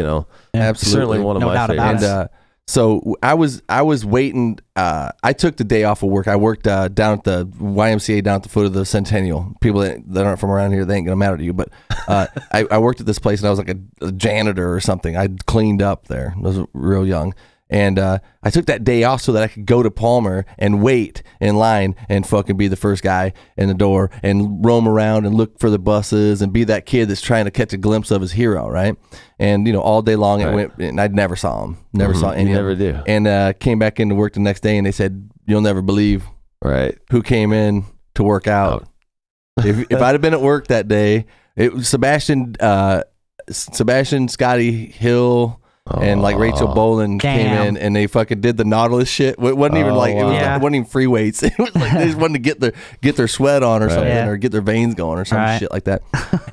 absolutely certainly one of No my doubt about favorites. And so I was waiting. I took the day off of work. I worked down at the YMCA down at the foot of the Centennial. People that aren't from around here, they ain't gonna matter to you. But I worked at this place, and I was like a janitor or something. I cleaned up there. I was real young. And I took that day off so that I could go to Palmer and wait in line and fucking be the first guy in the door and roam around and look for the buses and be that kid that's trying to catch a glimpse of his hero, right? And all day long it went, and I never saw him, never saw any. You of never them. do. And came back into work the next day, and they said, "You'll never believe Right. who came in to work out." If I'd have been at work that day, it was Sebastian, Scotty Hill. And like Rachel Bolan came in and they fucking did the Nautilus shit. It wasn't even like it wasn't even free weights. It was like they just wanted to get their sweat on or something or get their veins going or some shit like that.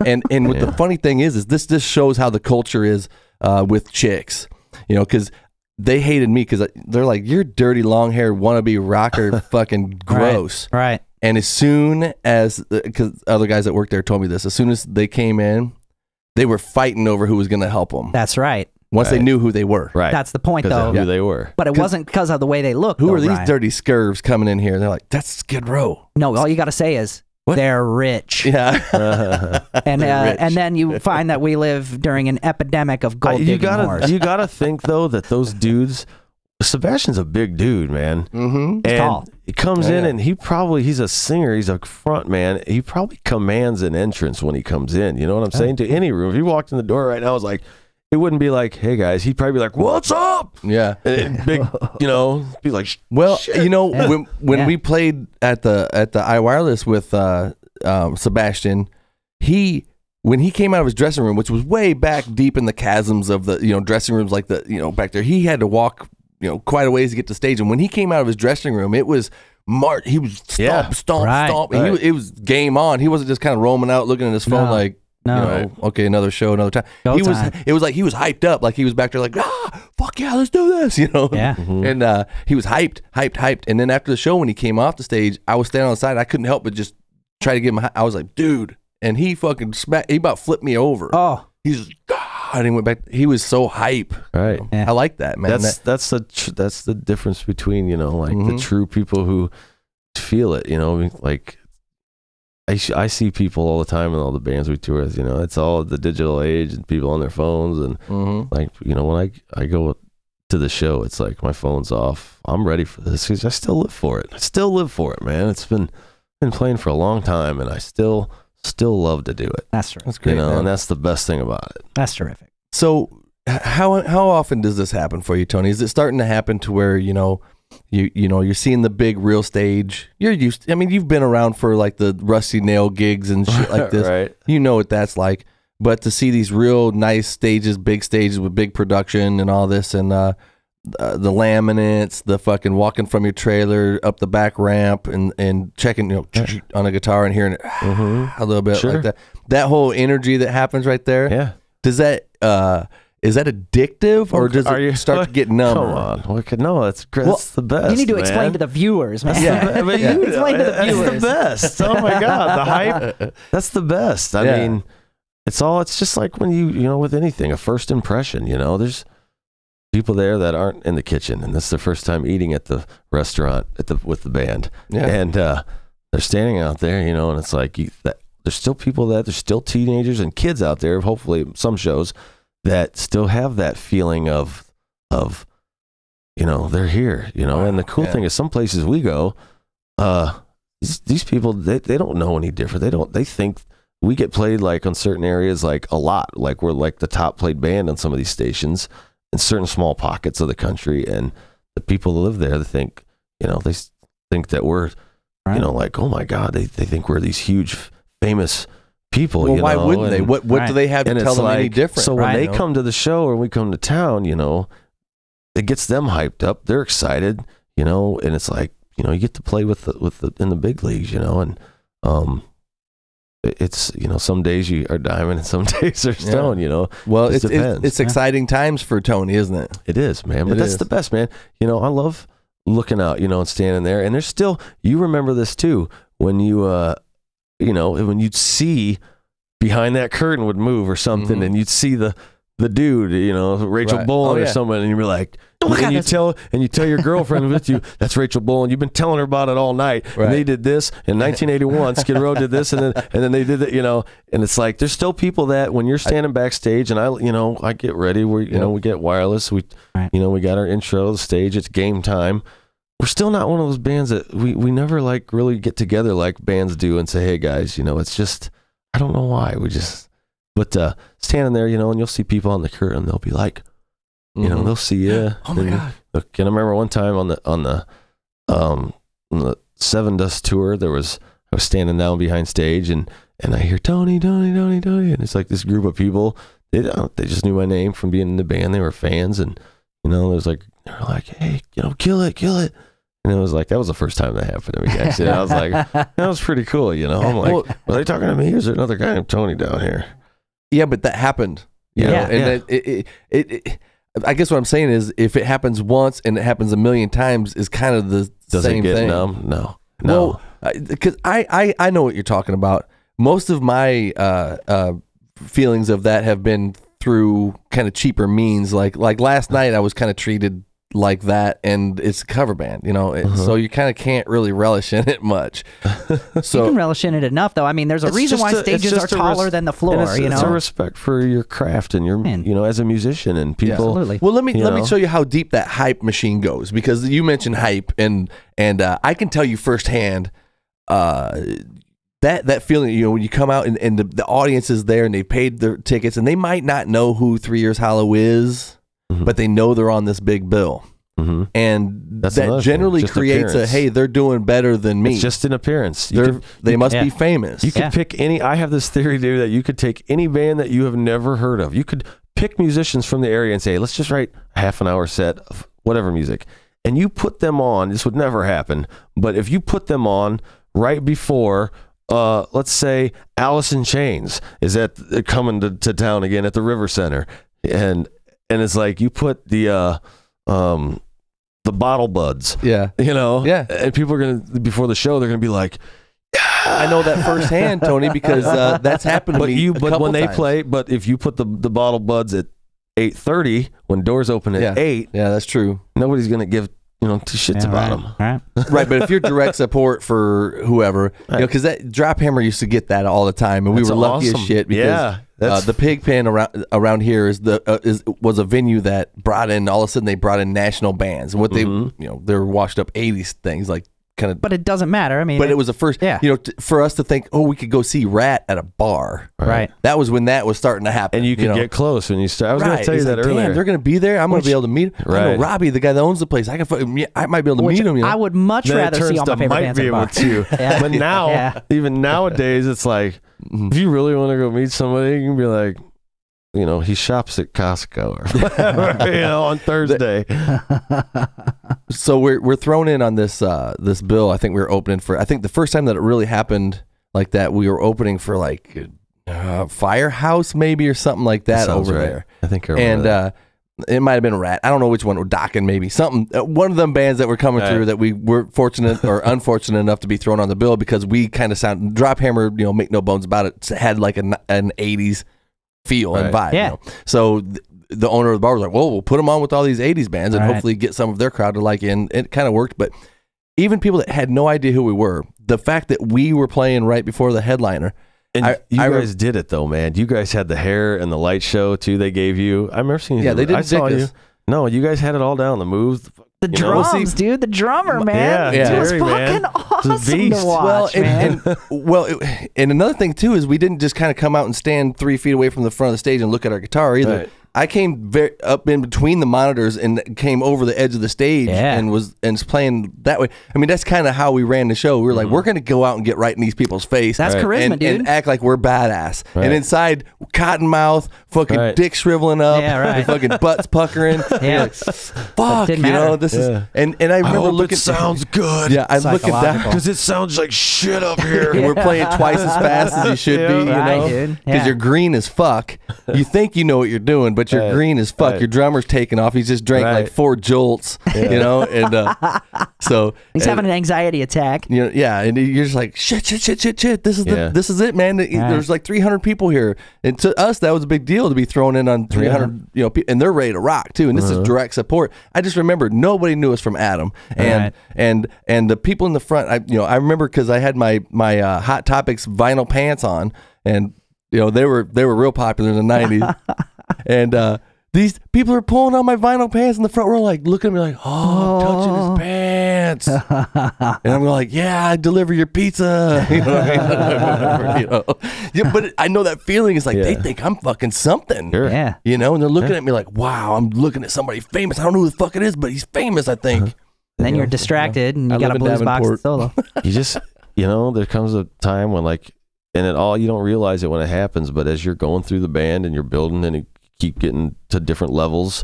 And what the funny thing is this just shows how the culture is with chicks, because they hated me because they're like, "You're dirty long haired wannabe rocker, fucking gross." Right. And as soon as because other guys that worked there told me this, as soon as they came in, they were fighting over who was going to help them. That's right. Once they knew who they were. Right. That's the point, Because though. of who they were. But it wasn't because of the way they looked. Who though, are these Brian. dirty scurvs coming in here? And they're like, "That's Skid Row." No, all you got to say is they're rich. Yeah. And They're rich. and then you find that we live during an epidemic of gold digging whores. You gotta think though that those dudes. Sebastian's a big dude, man. Mm-hmm. And tall. he comes in and he's a singer. He's a front man. He probably commands an entrance when he comes in. You know what I'm saying? To any room. If he walked in the door right now, it's like, it wouldn't be like, "Hey guys." He'd probably be like, "What's up?" Yeah. And big, be like, Well, "Shit." when we played at the iWireless with Sebastian, when he came out of his dressing room, which was way back deep in the chasms of the dressing rooms, like the back there, he had to walk quite a ways to get to stage. And when he came out of his dressing room, it was he was stomp. And it was game on. He wasn't just kind of roaming out looking at his phone like. Okay, another show, another time. It was like he was hyped up, like he was back there, like, fuck yeah, let's do this, Yeah. Mm-hmm. And he was hyped. And then after the show, when he came off the stage, I was standing on the side. I couldn't help but just try to give him. I was like, "Dude," and he fucking he about flipped me over. Oh, He's and he went back. He was so hype. Right. Yeah. I like that, man. That's the difference between the true people who feel it. Like I see people all the time in all the bands we tour with. It's all the digital age and people on their phones and like when I go to the show, it's like my phone's off. I'm ready for this because I still live for it. I still live for it, man. It's been playing for a long time, and I still love to do it. that's true. That's great. man. And that's the best thing about it. That's terrific. So how often does this happen for you, Tony? Is it starting to happen to where you're seeing the big real stage? You're used. I mean, you've been around for like the Rusty Nail gigs and shit like this. Right. You know what that's like. But to see these real nice stages, big stages with big production and all this, and the laminates, the fucking walking from your trailer up the back ramp and checking on a guitar and hearing it a little bit like that. That whole energy that happens right there. Yeah. Does that is that addictive or does it start to get numb? Come on. No, that's great. That's the best. You need to man. explain to the viewers, man. But You explain to the that's viewers. the best. Oh my God, the hype. That's the best. I mean, it's just like when you with anything, a first impression. There's people there that aren't in the kitchen, and this is their first time eating at the restaurant with the band, and they're standing out there, and it's like there's still people there's still teenagers and kids out there. Hopefully, some shows that still have that feeling of they're here, and the cool thing is some places we go, these people they don't know any different. They think we get played like on certain areas like a lot, like we're like the top played band on some of these stations in certain small pockets of the country, and the people that live there they think they think that we're like, oh my God, they think we're these huge famous people. Well, why wouldn't they? What do they have to tell them any different? So when they come to the show or we come to town, it gets them hyped up. They're excited, and it's like, you get to play with the in the big leagues, and it's some days you are diamond and some days are stone. Well, it depends. It's exciting times for Tony, isn't it? It is, man. But that's the best, man. I love looking out, and standing there, and there's still, you remember this too, when you when you'd see behind that curtain would move or something, and you'd see the dude, you know, Rachel Bowen or someone, and you'd be like, and you tell your girlfriend with you, that's Rachel Bowen. You've been telling her about it all night. Right. And they did this in 1981. Skid Row did this, and then they did that, you know. And it's like there's still people that when you're standing backstage, and I get ready. We get wireless. We got our intro to the stage. It's game time. We're still not one of those bands that we never like really get together like bands do and say, hey guys, you know, it's just I don't know why but standing there, you know, and you'll see people on the curtain, they'll be like, you know, they'll see you. Oh my God. Can I remember one time on the Seven Dust tour, I was standing down behind stage and I hear Tony, and it's like this group of people. They just knew my name from being in the band. They were fans, and you know, they were like, hey, you know, kill it. And it was like, that was the first time that happened to me, guys. And I was like, that was pretty cool, you know. I'm like, are they talking to me, or is there another guy named Tony down here? Yeah, but that happened. You know? And it I guess what I'm saying is, if it happens once and it happens a million times, is kind of the same thing. Numb? No. Well, because I know what you're talking about. Most of my feelings of that have been through kind of cheaper means. Like last night, I was kind of treated like that, and it's a cover band, you know, so you kind of can't really relish in it much. So you can relish in it enough, though. I mean, there's a reason why stages are taller than the floor. It's a respect for your craft and your, you know, as a musician and people. Absolutely. Well, let me show you how deep that hype machine goes, because you mentioned hype, and I can tell you firsthand that feeling, you know, when you come out and the audience is there and they paid their tickets, and they might not know who 3 Years Hollow is. But they know they're on this big bill. And that's that generally creates appearance. hey, they're doing better than me. It's just an appearance. They must be famous. You could pick any, I have this theory, dude, that you could take any band that you have never heard of. You could pick musicians from the area and say, let's just write a half an hour set of whatever music. And you put them on, this would never happen, but if you put them on right before, let's say Alice in Chains is coming to town again at the River Center. And it's like you put the Bottle Buds, you know, and people are gonna, before the show, they're gonna be like, I know that firsthand, Tony, because that's happened to me. But when they play, but if you put the Bottle Buds at 8:30 when doors open at 8, that's true. Nobody's gonna give two shits about them. Right, but if you're direct support for whoever, you know, because that Drop Hammer used to get that all the time, and we were lucky as shit because the Pig Pen around here was a venue that brought in, all of a sudden they brought in national bands, and what they they're washed up 80s things like. Kind of, but it doesn't matter. I mean, but it was the first, you know, for us to think, we could go see Rat at a bar. Right. That was when that was starting to happen. And you could get close when you start. I was going to tell you that earlier. Damn, they're going to be there. I'm going to be able to meet him. Right. I know Robbie, the guy that owns the place. I might be able to meet him. You know? I would much rather see all my favorite bands at a bar. Too. But now, even nowadays, it's like, if you really want to go meet somebody, you can be like, you know, he shops at Costco or whatever, you know, on Thursday. So we're thrown in on this bill. I think we were opening for, I think the first time that it really happened like that, we were opening for like Firehouse maybe or something like that over there. I think I remember that. It might have been Rat. I don't know which one. Or Dokken maybe. Something. One of them bands that were coming through that we were fortunate or unfortunate enough to be thrown on the bill, because we kind of sound, Drop Hammer, you know, make no bones about it, had like an 80s feel and vibe. You know? So the owner of the bar was like, well, we'll put them on with all these 80s bands and hopefully get some of their crowd to like it. And it kind of worked. But even people that had no idea who we were, the fact that we were playing right before the headliner. And you guys did it though, man. You guys had the hair and the light show too they gave you. I remember seeing you. Yeah, they didn't dick us. No, you guys had it all down. The moves. The drums, dude. The drummer, man. Yeah, it was fucking awesome to watch, man. And another thing too is we didn't just kind of come out and stand 3 feet away from the front of the stage and look at our guitar either. Right. I came up in between the monitors and came over the edge of the stage and was playing that way. I mean, that's kind of how we ran the show. We were like, we're going to go out and get right in these people's face. That's charisma, dude. And act like we're badass. Right. And inside, cottonmouth, fucking dick shriveling up, and fucking butts puckering. Like, fuck, you know, this is. And I remember looking. It sounds good. Yeah, I'm looking down because it sounds like shit up here. And we're playing twice as fast as you should be, you know, because you're green as fuck. You think you know what you're doing, but you're green as fuck. Right. Your drummer's taking off. He's just drank like 4 jolts, you know, and so he's having an anxiety attack. You know, yeah, and you're just like shit. This is it, man. There's like 300 people here, and to us that was a big deal to be thrown in on 300, you know, and they're ready to rock too. And this is direct support. I just remember nobody knew us from Adam, and the people in the front. I remember because I had my Hot Topics vinyl pants on, and you know they were real popular in the 90s, and these people are pulling on my vinyl pants in the front row, like looking at me like, oh, I'm touching his pants, and I'm like, yeah, I deliver your pizza, you know what I mean? You know? Yeah, but I know that feeling is like they think I'm fucking something, Yeah, you know, and they're looking at me like, wow, I'm looking at somebody famous. I don't know who the fuck it is, but he's famous, I think. And then you're distracted, and you got a blues box solo. You just, you know, there comes a time when like, and you don't realize it when it happens, but as you're going through the band and you're building and you keep getting to different levels,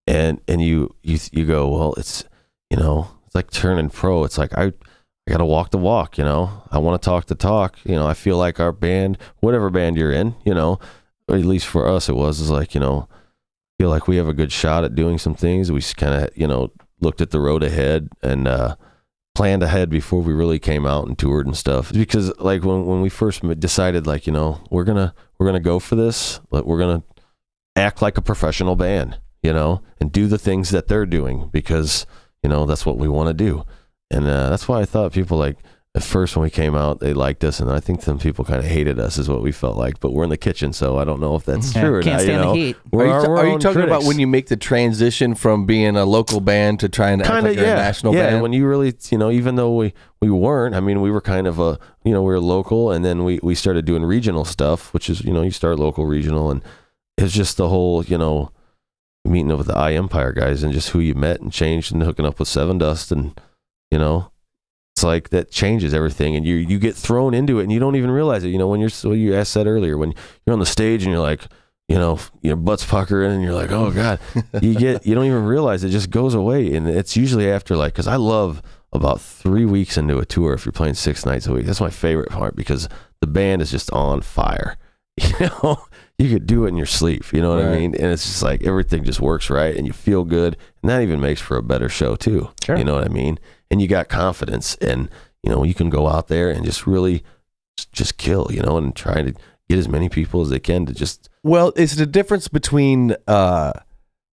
and you go, well, it's, you know, it's like turning pro. It's like I got to walk the walk, you know. I want to talk the talk, you know. I feel like our band, whatever band you're in, you know, or at least for us it is like, you know, feel like we have a good shot at doing some things. We kind of, you know, looked at the road ahead and planned ahead before we really came out and toured and stuff. Because like when we first decided, like, you know, we're gonna go for this, but we're gonna act like a professional band, you know, and do the things that they're doing, because, you know, that's what we want to do. And that's why I thought people, like, at first when we came out, they liked us, and I think some people kind of hated us is what we felt like, but we're in the kitchen, so I don't know if that's true or can't not. Stand you know? the heat. Are you talking about when you make the transition from being a local band to trying to act like you're a national band? Yeah, when you really, you know, even though we weren't, I mean, we were kind of a, you know, we were local, and then we started doing regional stuff, which is, you know, you start local, regional, and it's just the whole, you know, meeting with the Empire guys and just who you met and changed and hooking up with Seven Dust, and, you know, it's like that changes everything, and you get thrown into it and you don't even realize it. You know, when you asked that earlier, when you're on the stage and you're like, you know, your butt's puckering and you're like, oh God, you don't even realize it just goes away. And it's usually after, like, cause I love about 3 weeks into a tour, if you're playing 6 nights a week, that's my favorite part, because the band is just on fire. You know, you could do it in your sleep, you know what I mean? And it's just like everything just works right and you feel good, and that even makes for a better show too. Sure. You know what I mean? And you got confidence, and, you know, you can go out there and just really just kill, you know, and try to get as many people as they can to just. Well, it's the difference between,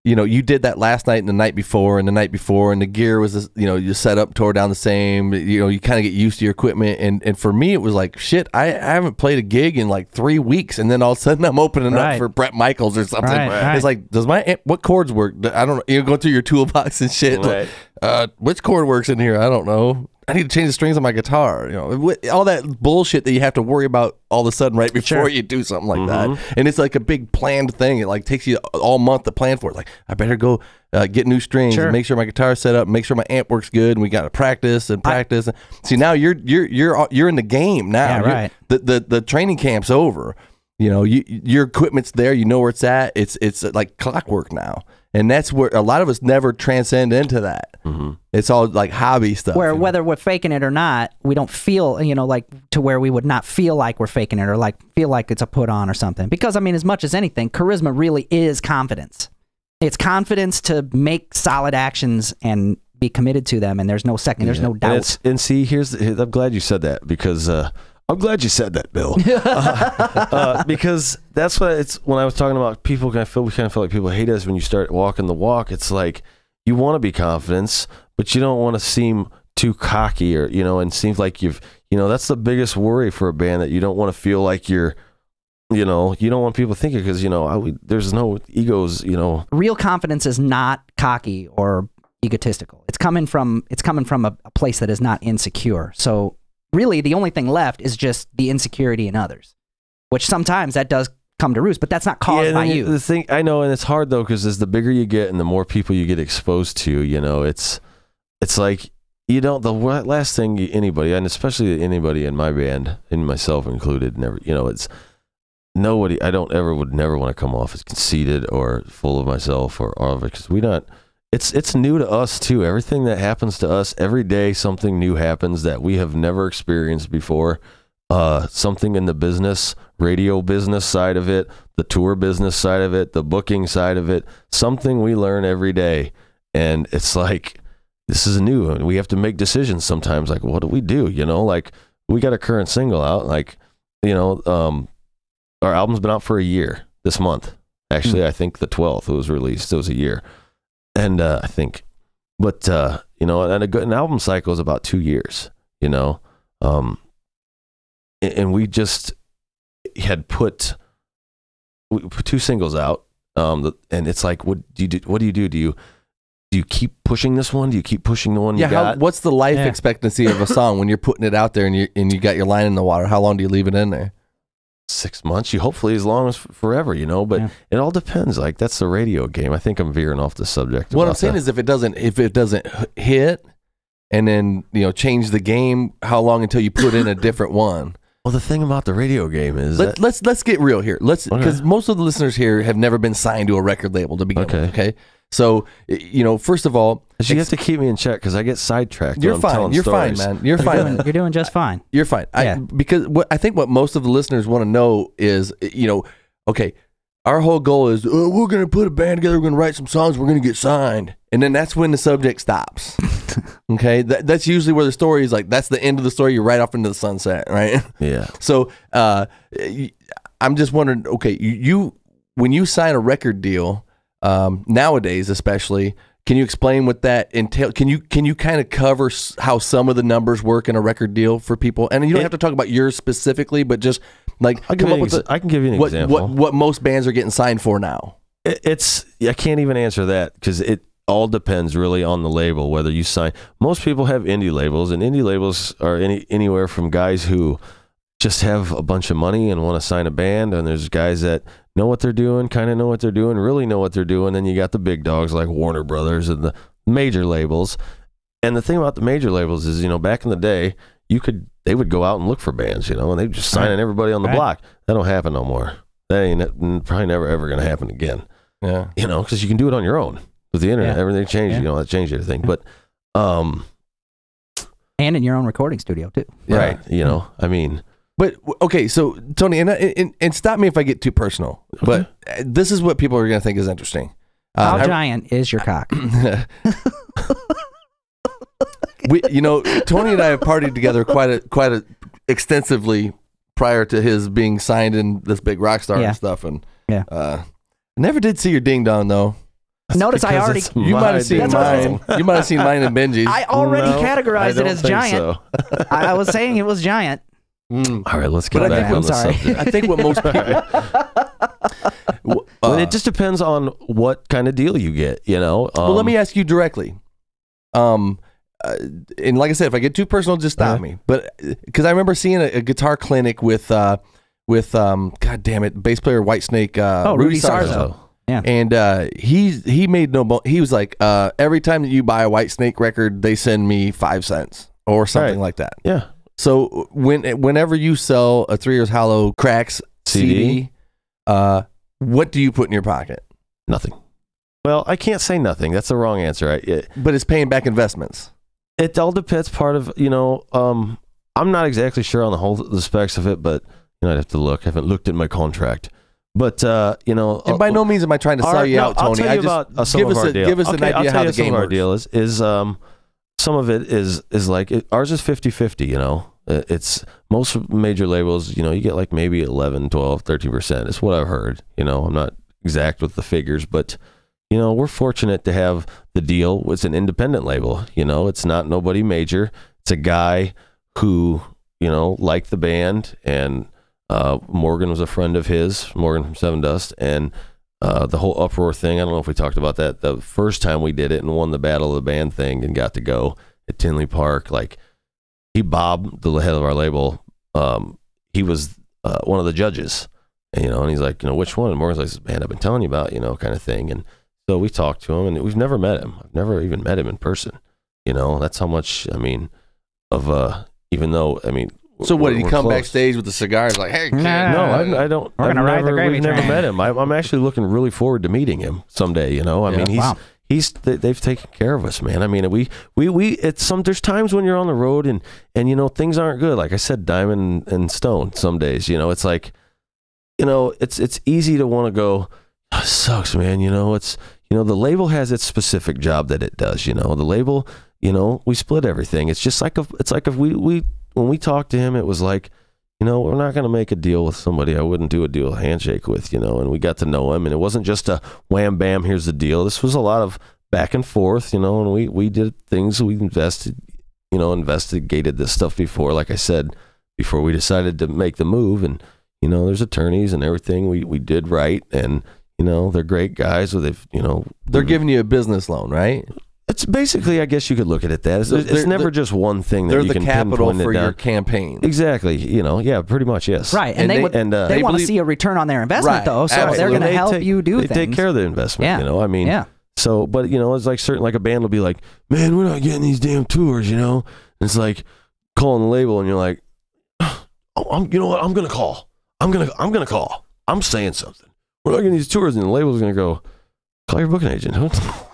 you know, you did that last night and the night before and the night before, and the gear was, you know, you set up, tore down the same, you know, you kind of get used to your equipment. And for me, it was like, shit, I haven't played a gig in like 3 weeks. And then all of a sudden I'm opening up for Brett Michaels or something. Right. It's like, what chords work? I don't know. You go through your toolbox and shit. Right. Like, which chord works in here? I don't know. I need to change the strings on my guitar. You know, all that bullshit that you have to worry about all of a sudden right before you do something like that. And it's like a big planned thing. It like takes you all month to plan for it. Like, I better go get new strings and make sure my guitar's set up, make sure my amp works good, and we got to practice. See, now you're in the game now. Yeah, right. The training camp's over. You know, your equipment's there. You know where it's at. It's like clockwork now. And that's where a lot of us never transcend into that. It's all like hobby stuff. Where whether we're faking it or not, we don't feel, you know, like to where we would not feel like we're faking it or like feel like it's a put on or something. Because, I mean, as much as anything, charisma really is confidence. It's confidence to make solid actions and be committed to them. And there's no second, there's no doubt. And see, I'm glad you said that, because I'm glad you said that, Bill. Because that's what it's, when I was talking about people, we kind of feel like people hate us when you start walking the walk. It's like, you want to be confident, but you don't want to seem too cocky, or, you know, and seems like you know, that's the biggest worry for a band, that you don't want to feel like you're, you know, you don't want people thinking, because, you know, there's no egos, you know. Real confidence is not cocky or egotistical. It's coming from a place that is not insecure. So really, the only thing left is just the insecurity in others, which sometimes that does come to roost, but that's not caused by you. The thing, I know, and it's hard though, because as the bigger you get and the more people you get exposed to, you know, it's like, you don't, the last thing anybody, and especially anybody in my band, and myself included, never, you know, it's nobody, would never want to come off as conceited or full of myself or all of it, because it's new to us too. Everything that happens to us every day, something new happens that we have never experienced before. Something in the business radio business side of it, the tour business side of it, the booking side of it, something we learn every day. And it's like, this is new, and we have to make decisions sometimes. Like, what do we do? You know, like, we got a current single out. Like, you know, our album's been out for a year this month. Actually, I think the 12th it was released. It was a year. And I think, but, you know, and an album cycle is about 2 years, you know. And we just had put 2 singles out. And it's like, what do you do? What do you do? Do you keep pushing this one? Do you keep pushing the one you got? What's the life expectancy of a song when you're putting it out there and you got your line in the water? How long do you leave it in there? 6 months. You hopefully as long as forever, you know. But it all depends. Like, that's the radio game. I think I'm veering off the subject. What I'm saying is, if it doesn't hit, and then, you know, change the game, how long until you put in a different one? Well, the thing about the radio game is let's get real here. Because most of the listeners here have never been signed to a record label to begin with. Okay. So, you know, first of all, you have to keep me in check because I get sidetracked. You're fine. You're fine, man. You're fine. You're doing just fine. You're fine. Because I think what most of the listeners want to know is, you know, okay, our whole goal is, we're going to put a band together, we're going to write some songs, we're going to get signed. And then that's when the subject stops. Okay? That's usually where the story is, like, that's the end of the story. You're right off into the sunset, right? Yeah. So I'm just wondering, okay, when you sign a record deal, nowadays especially, can you explain what that entails? Can you kind of cover how some of the numbers work in a record deal for people? And you don't have to talk about yours specifically, but just like I can give you an example. What most bands are getting signed for now. I can't even answer that because it all depends really on the label, whether you sign. Most people have indie labels, and indie labels are anywhere from guys who just have a bunch of money and want to sign a band, and there's guys that know what they're doing, kind of know what they're doing, really know what they're doing. Then you got the big dogs like Warner Brothers and the major labels. And the thing about the major labels is, you know, back in the day, they would go out and look for bands, you know, and they'd just sign everybody on the block. That don't happen no more. That ain't probably never ever going to happen again. Yeah, you know, because you can do it on your own with the internet. Everything changed. You know, that changed everything. But and in your own recording studio too. Right. You know, I mean. But okay, so Tony, and stop me if I get too personal, but this is what people are going to think is interesting. How giant is your cock? You know, Tony and I have partied together quite extensively prior to his being signed in this big rock star and stuff, and never did see your ding dong though. Notice I already. You might have seen mine. You might have seen mine in Benji's. I already categorized it as giant. So. I was saying it was giant. All right, let's get back on the subject. I think what most people... Well, it just depends on what kind of deal you get, you know? Well, let me ask you directly. And like I said, if I get too personal, just stop me. But because I remember seeing a guitar clinic with God damn it, bass player Whitesnake, Rudy Sarzo. Yeah. And he made he was like, every time that you buy a Whitesnake record, they send me 5 cents or something like that. Yeah. So whenever you sell a 3 Years Hollow Cracks CD, what do you put in your pocket? Nothing. Well, I can't say nothing. That's the wrong answer. But it's paying back investments. It all depends. Part of, you know, I'm not exactly sure on the specs of it, but you know, I'd have to look. I haven't looked at my contract. But you know, and by no means am I trying to sell you out, Tony. I'll tell you about some of our deal. Give us an idea how the game works. Our deal is some of it is like ours is 50-50, you know. It's most major labels, you know, you get like maybe 11, 12, 13%. It's what I've heard. You know, I'm not exact with the figures, but you know, we're fortunate to have the deal. It's an independent label, you know, it's not nobody major. It's a guy who, you know, liked the band, and Morgan was a friend of his, Morgan from Seven Dust, and the whole Uproar thing, I don't know if we talked about that the first time we did it and won the Battle of the Band thing and got to go at Tinley Park. Like, Bob, the head of our label, he was one of the judges, and, you know, and he's like, you know, which one? And Morgan's like, this band I've been telling you about, you know, kind of thing. And so we talked to him, and we've never met him. I've never even met him in person. You know, that's how much, I mean, of, even though, I mean, so what, did he come backstage with the cigars like, hey, kid? No, I don't. We're gonna ride the gravy train. We've never met him. I'm actually looking really forward to meeting him someday, you know. I mean, they've taken care of us, man. I mean, there's times when you're on the road and you know, things aren't good. Like I said, diamond and stone some days, you know. It's like, it's easy to want to go, oh, sucks, man. The label has its specific job that it does. The label, we split everything. It's just like if we when we talked to him, it was like, we're not going to make a deal with somebody I wouldn't do a deal handshake with, and we got to know him, and it wasn't just a wham bam, here's the deal. This was a lot of back and forth, and we did things. We investigated this stuff before, like I said, before we decided to make the move. And there's attorneys and everything we did right, and they're great guys. So they're giving you a business loan, right? It's basically, I guess you could look at it that. It's never just one thing that you can pinpoint. They're the capital for your campaign. Exactly. Yeah, pretty much, yes. Right. And they want to see a return on their investment, though. So absolutely. they're going to help you do things. They take care of the investment, Yeah. So, but, it's like like a band will be like, man, we're not getting these damn tours, And it's like calling the label and you're like, oh, you know what? I'm going to call. I'm going to call. I'm saying something. We're not getting these tours, and the label's going to go, call your booking agent.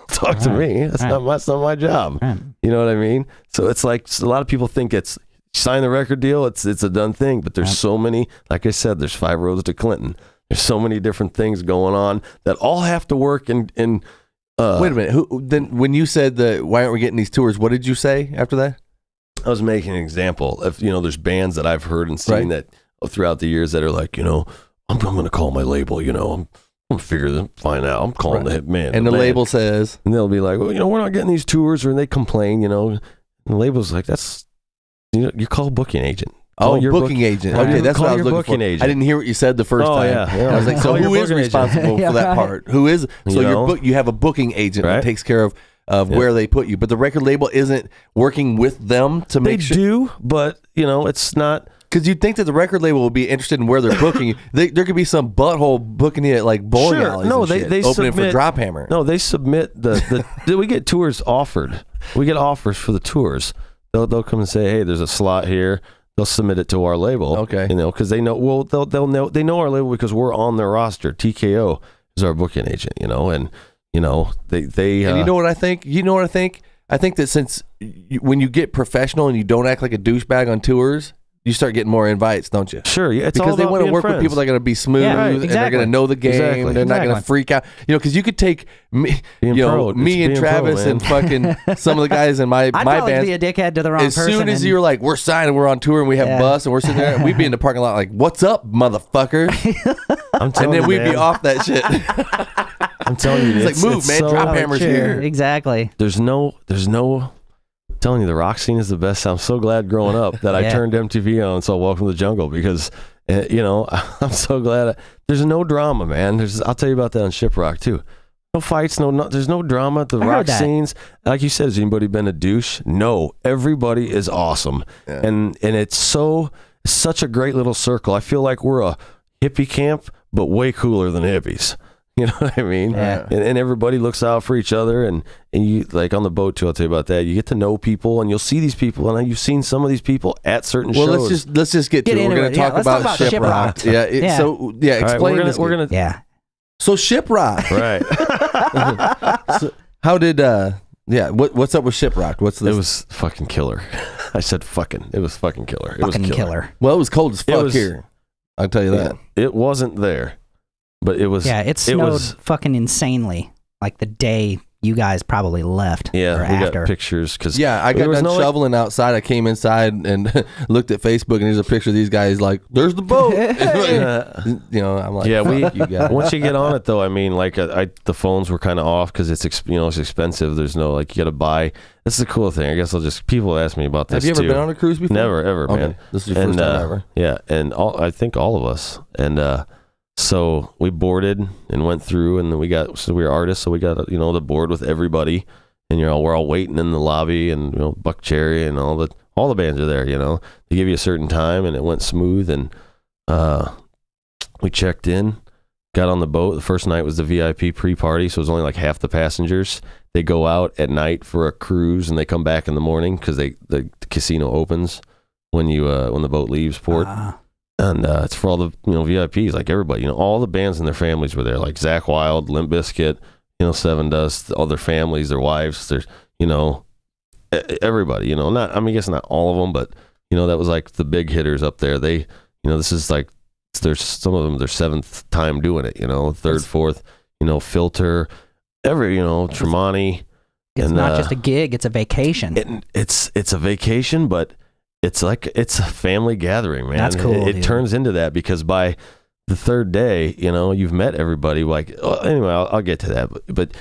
Talk to me. That's not my job. Right. You know what I mean? So it's like a lot of people think it's sign the record deal. It's a done thing, but there's so many, like I said, there's 5 roads to Clinton. There's so many different things going on that all have to work in wait a minute. Then when you said why aren't we getting these tours, what did you say after that? I was making an example of, there's bands that I've heard and seen that throughout the years that are like, I'm going to call my label, I'm going to find out. I'm calling the hit man. And the label says. And they'll be like, well, we're not getting these tours, or they complain, And the label's like, that's, you call a booking agent. Your booking agent. Okay, that's what I was looking for. Agent. I didn't hear what you said the first time. Yeah. I was like, so who is responsible for that part? Who is? So you have a booking agent that takes care of where they put you, but the record label isn't working with them to make sure. They do, but it's not. Because you'd think that the record label would be interested in where they're booking you. There could be some butthole booking you at like bowling alleys. No, and shit, they opening submit, for Drop Hammer. No, they submit we get tours offered. We get offers for the tours. They'll come and say, hey, there's a slot here. They'll submit it to our label. Okay, because they know. Well, they'll know. They know our label because we're on their roster. TKO is our booking agent. And they. And you know what I think? I think that since when you get professional and you don't act like a douchebag on tours, you start getting more invites, don't you? Sure, yeah. Because they want to work with people that are going to be smooth and they're going to know the game. They're not going to freak out. Because you could take me, me and Travis and fucking some of the guys in my I'd band. I'd be a dickhead to the wrong person. As soon as you're like, we're signed and we're on tour and we have bus and we're sitting there and we'd be in the parking lot like, what's up, motherfucker? And then we'd be off that shit. I'm telling you, it's like, move, man. Drop Hammer's here. Exactly. There's no. I'm telling you, the rock scene is the best. I'm so glad growing up that I turned MTV on and saw Welcome to the Jungle because, I'm so glad. There's no drama, man. I'll tell you about that on Shiprock too. No fights, there's no drama. The rock scenes, like you said, has anybody been a douche? No, everybody is awesome, and it's such a great little circle. I feel like we're a hippie camp, but way cooler than hippies. You know what I mean? Yeah. And everybody looks out for each other, and you, like on the boat too, I'll tell you about that. You get to know people, and you'll see these people, and you've seen some of these people at certain shows. Well, let's just get to it. We're going to talk about Shiprock. Explain right, this. We're gonna So Shiprock, right? So how did what's up with Shiprock? What's this? It was fucking killer. I said fucking. It was fucking killer. It fucking was killer. Well, it was cold as fuck here. I'll tell you that. It wasn't there. But it was. Yeah, it snowed fucking insanely. Like the day you guys probably left. Yeah, or we after. got pictures because. Yeah, I got done shoveling outside. I came inside and looked at Facebook, and there's a picture of these guys. Like, there's the boat. I'm like, yeah, you guys. Once you get on it, though, I mean, like, the phones were kind of off because it's it's expensive. There's no you got to buy. This is a cool thing. I guess people ask me about this. Have you ever too. been on a cruise before? Never, ever, man. This is your first time ever. Yeah, and I think all of us and. So we boarded and went through, and then we were artists, so we got the board with everybody, and we're all waiting in the lobby, and Buck Cherry and all the bands are there. They give you a certain time, and it went smooth, and we checked in, got on the boat. The first night was the VIP pre-party, so it was only like half the passengers. They go out at night for a cruise, and they come back in the morning because the casino opens when the boat leaves port. And it's for all the VIPs, like everybody, all the bands and their families were there, like Zakk Wylde, Limp Bizkit, Seven Dust, all their families, their wives, there's everybody, I guess not all of them, but that was like the big hitters up there. They, this is like there's some of them their 7th time doing it, 3rd, 4th, Filter, Tremonti. It's not just a gig; it's a vacation. It's a vacation, but it's a family gathering, man. That's cool. It turns into that because by the 3rd day, you've met everybody. Anyway, I'll get to that. But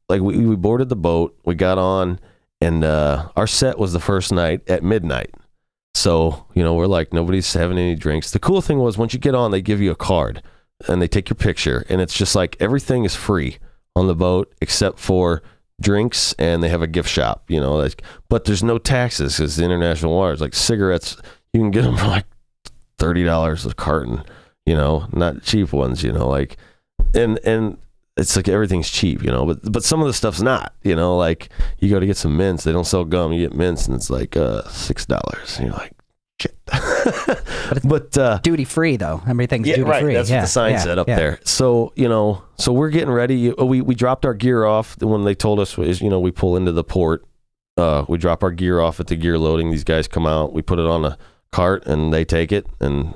we boarded the boat, we got on, and our set was the first night at midnight. So we're like, nobody's having any drinks. The cool thing was once you get on, they give you a card and they take your picture, and it's just like everything is free on the boat except for drinks, and they have a gift shop, but there's no taxes because the international waters, like cigarettes, you can get them for like $30 a carton, not cheap ones, and it's like everything's cheap, but some of the stuff's not, like you go to get some mints, they don't sell gum, you get mints and it's like $6, and you're like, shit. but duty free though. Everything's duty right, free. that's what the sign said up there. So so we're getting ready. We dropped our gear off when they told us is we pull into the port. We drop our gear off at the gear loading. These guys come out. We put it on a cart and they take it, and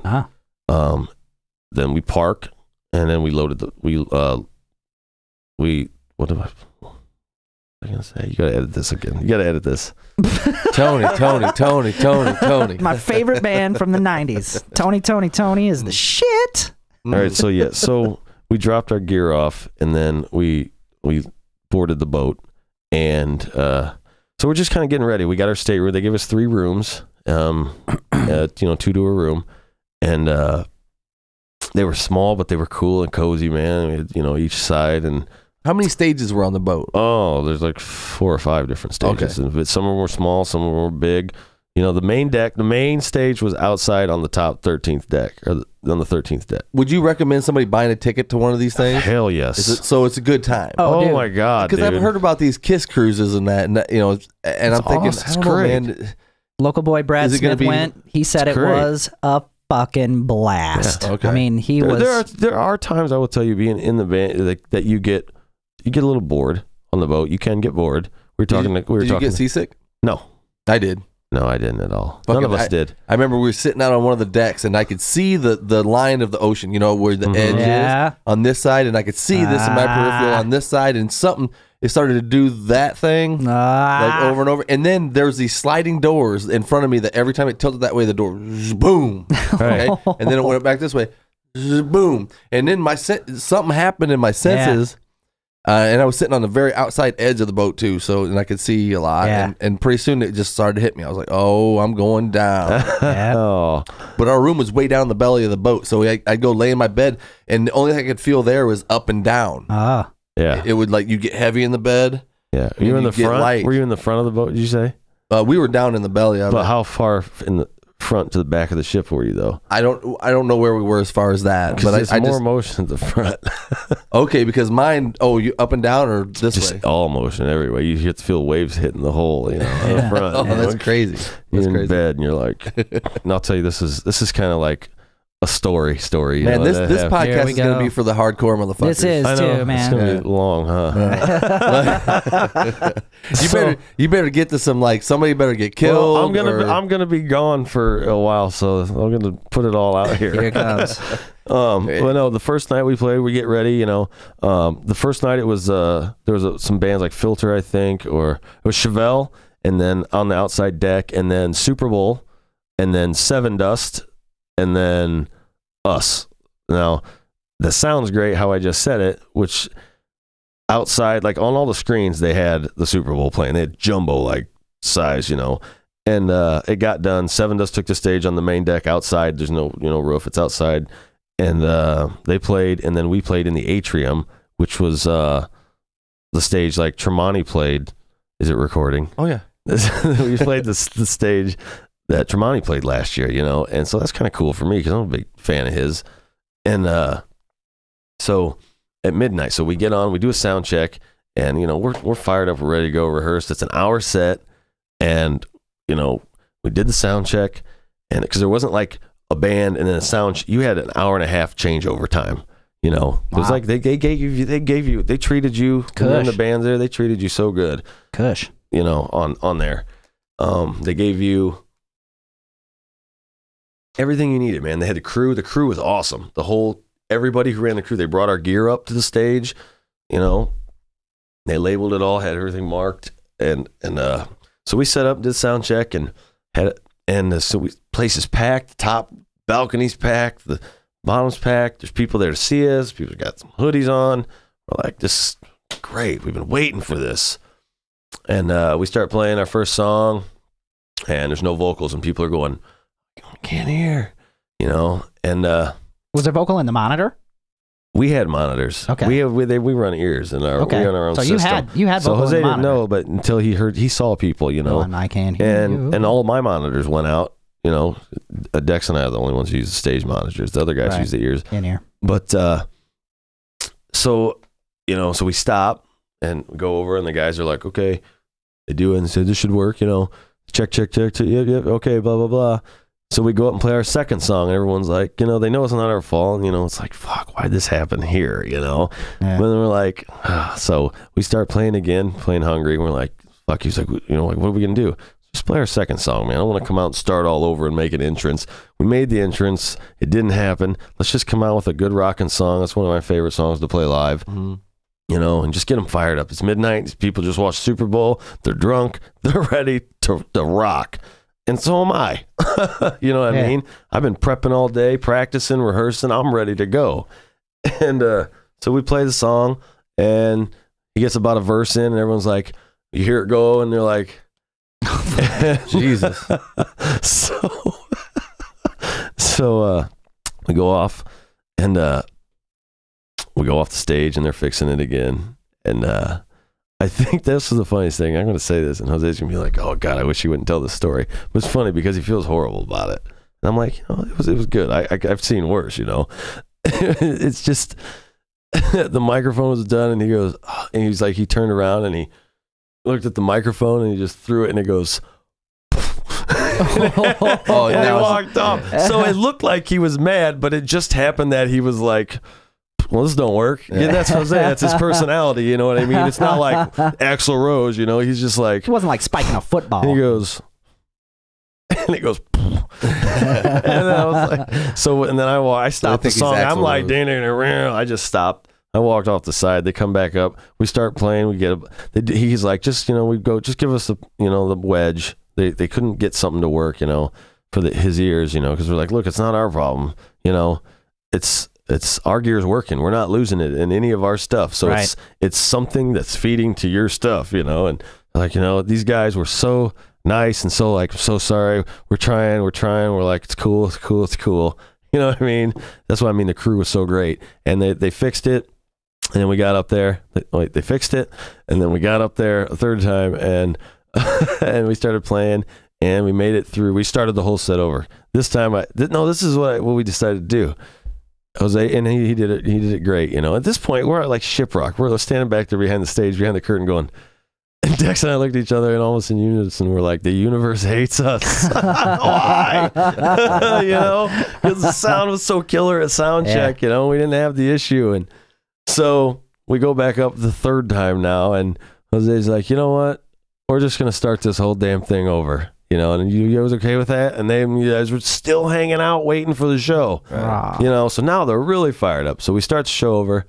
then we park, and then we loaded the what am I gonna say? You gotta edit this again. You gotta edit this. Tony. My favorite band from the 90s. Tony is the shit. All right, so we dropped our gear off, and then we boarded the boat, and so we're just kind of getting ready. We got our stateroom. They gave us 3 rooms, 2 to a room, and they were small, but they were cool and cozy, man. We had, each side. And how many stages were on the boat? Oh, there's like 4 or 5 different stages. Okay. And some of them were small, some of them were big. The main stage was outside on the top 13th deck, or on the 13th deck. Would you recommend somebody buying a ticket to one of these things? Hell yes. So it's a good time. Oh my God, because I've heard about these Kiss cruises and that, and I'm thinking, awesome. I don't know, man. Local boy Brad Smith went. He said it was a fucking blast. Yeah. Okay. I mean, There are times I will tell you, being in the band, that you get a little bored on the boat. You can get bored. Did you get seasick? No, I did. No, I didn't at all. None of us did. I remember we were sitting out on one of the decks, and I could see the line of the ocean, where the edge is on this side, and I could see this in my peripheral on this side, and it started to do that thing like over and over. And then there's these sliding doors in front of me that every time it tilted that way, the door, boom. Okay? And then it went back this way, boom. And then something happened in my senses. And I was sitting on the very outside edge of the boat too, and I could see a lot. Yeah. And pretty soon it just started to hit me. I was like, "Oh, I'm going down." Oh. But our room was way down the belly of the boat, so I'd go lay in my bed, and the only thing I could feel there was up and down. Yeah. It would you get heavy in the bed. Yeah. Were you in the front? Light. Were you in the front of the boat? Did you say? We were down in the belly of it. But how far in the front to the back of the ship were you though? I don't know where we were as far as that, but I more motion at the front. Okay, because mine. Oh, you up and down or this just way? All motion every way. You get to feel waves hitting the hole, on the front. Oh, that's crazy. You're That's in bed and you're like, and I'll tell you, this is kind of like a story. Man, this podcast is going to be for the hardcore motherfuckers. This is too, man. It's going to be long, huh? You better get to some somebody better get killed. Well, I'm gonna be gone for a while, so I'm gonna put it all out here. Here it comes. Well, no, the first night we played, we get ready. The first night it was there was some bands like Filter, I think, or it was Chevelle, and then on the outside deck, and then Super Bowl, and then Seven Dust, and then us. Now, that sounds great how I just said it, which outside, on all the screens, they had the Super Bowl playing. They had jumbo size, and it got done. Seven Dust took the stage on the main deck outside. There's no roof. It's outside. And they played, and then we played in the atrium, which was the stage Tremonti played. Is it recording? Oh, yeah. We played the stage that Tremonti played last year, and so that's kind of cool for me because I'm a big fan of his. And so at midnight, so we get on, we do a sound check, and we're fired up, we're ready to go, rehearsed. It's an hour set, and we did the sound check, and because there wasn't a band and then a sound, you had an hour and a half changeover time. It was they treated you, and the bands there, they treated you so good. Kush. On there, they gave you everything you needed, man. They had the crew. The crew was awesome. Everybody who ran the crew, they brought our gear up to the stage, you know. They labeled it all, had everything marked, and so we set up, did sound check, and so place is packed. The top balcony's packed. The bottom's packed. There's people there to see us. People got some hoodies on. We're like, this is great. We've been waiting for this. And we start playing our first song, and there's no vocals, and people are going, I can't hear, you know. And was there vocal in the monitor? we had monitors. Okay. We run ears in our we run our own so system. you had so vocal Jose in the didn't monitor. know, but until he saw people, you know. And I can't hear you. And all of my monitors went out. You know, Dex and I are the only ones who use the stage monitors. The other guys use the ears. In here. But so we stop and go over, and the guys are like, okay, they do it and say this should work. You know, check. Yep, okay, blah blah blah. So we go up and play our second song, and everyone's like, you know, they know it's not our fault. And, you know, it's like, fuck, why'd this happen here? You know, Yeah. But then we're like, so we start playing again, playing Hungry. And we're like, fuck. He's like, you know, like, what are we gonna do? Just play our second song, man. I don't want to come out and start all over and make an entrance. We made the entrance. It didn't happen. Let's just come out with a good rocking song. That's one of my favorite songs to play live. Mm-hmm. You know, and just get them fired up. It's midnight. These people just watched Super Bowl. They're drunk. They're ready to rock. And so am I. You know what I mean? I've been prepping all day, practicing, rehearsing. I'm ready to go. And so we play the song, and he gets about a verse in, and everyone's like, you hear it go, and they're like, Jesus. So we go off, and we go off the stage, and they're fixing it again. And I think this was the funniest thing. I'm going to say this, and Jose's going to be like, oh, God, I wish he wouldn't tell this story. But it's funny because he feels horrible about it. And I'm like, oh, it was good. I've seen worse, you know. It's just the microphone was done, and he goes, oh, and he's like, he turned around, and he looked at the microphone, and he just threw it, and it goes, and he walked off. So it looked like he was mad, but it just happened that he was like, well, this don't work. Yeah, that's Jose. That's his personality. You know what I mean? It's not like Axl Rose, you know. He's just like... It wasn't like spiking a football. And he goes... And it goes... and then I was like... So, and then I stopped the song. I'm like... I just stopped. I walked off the side. They come back up. We start playing. We get... He's like, just, you know, we go... Just give us the, you know, the wedge. They couldn't get something to work, you know, for his ears, you know, because we're like, look, it's not our problem. You know, it's our gear's working. We're not losing it in any of our stuff. So it's something that's feeding to your stuff, you know. And like, you know, these guys were so nice and so like, so sorry. We're trying. We're like, it's cool. You know what I mean? That's what I mean. The crew was so great, and they fixed it. And then we got up there. They fixed it, and then we got up there a third time, and and we started playing, and we made it through. We started the whole set over. This time, this is what we decided to do. Jose, and he did it. He did it great. You know, at this point, we're like shiprock. We're standing back there behind the stage, behind the curtain, going. And Dex and I looked at each other, and almost in unison, we're like, "The universe hates us." Why? You know, because the sound was so killer at sound check. You know, we didn't have the issue, and so we go back up the third time now, and Jose's like, "You know what? We're just gonna start this whole damn thing over." You know, and you guys okay with that? And you guys were still hanging out waiting for the show. Right. You know, so now they're really fired up. So we start the show over,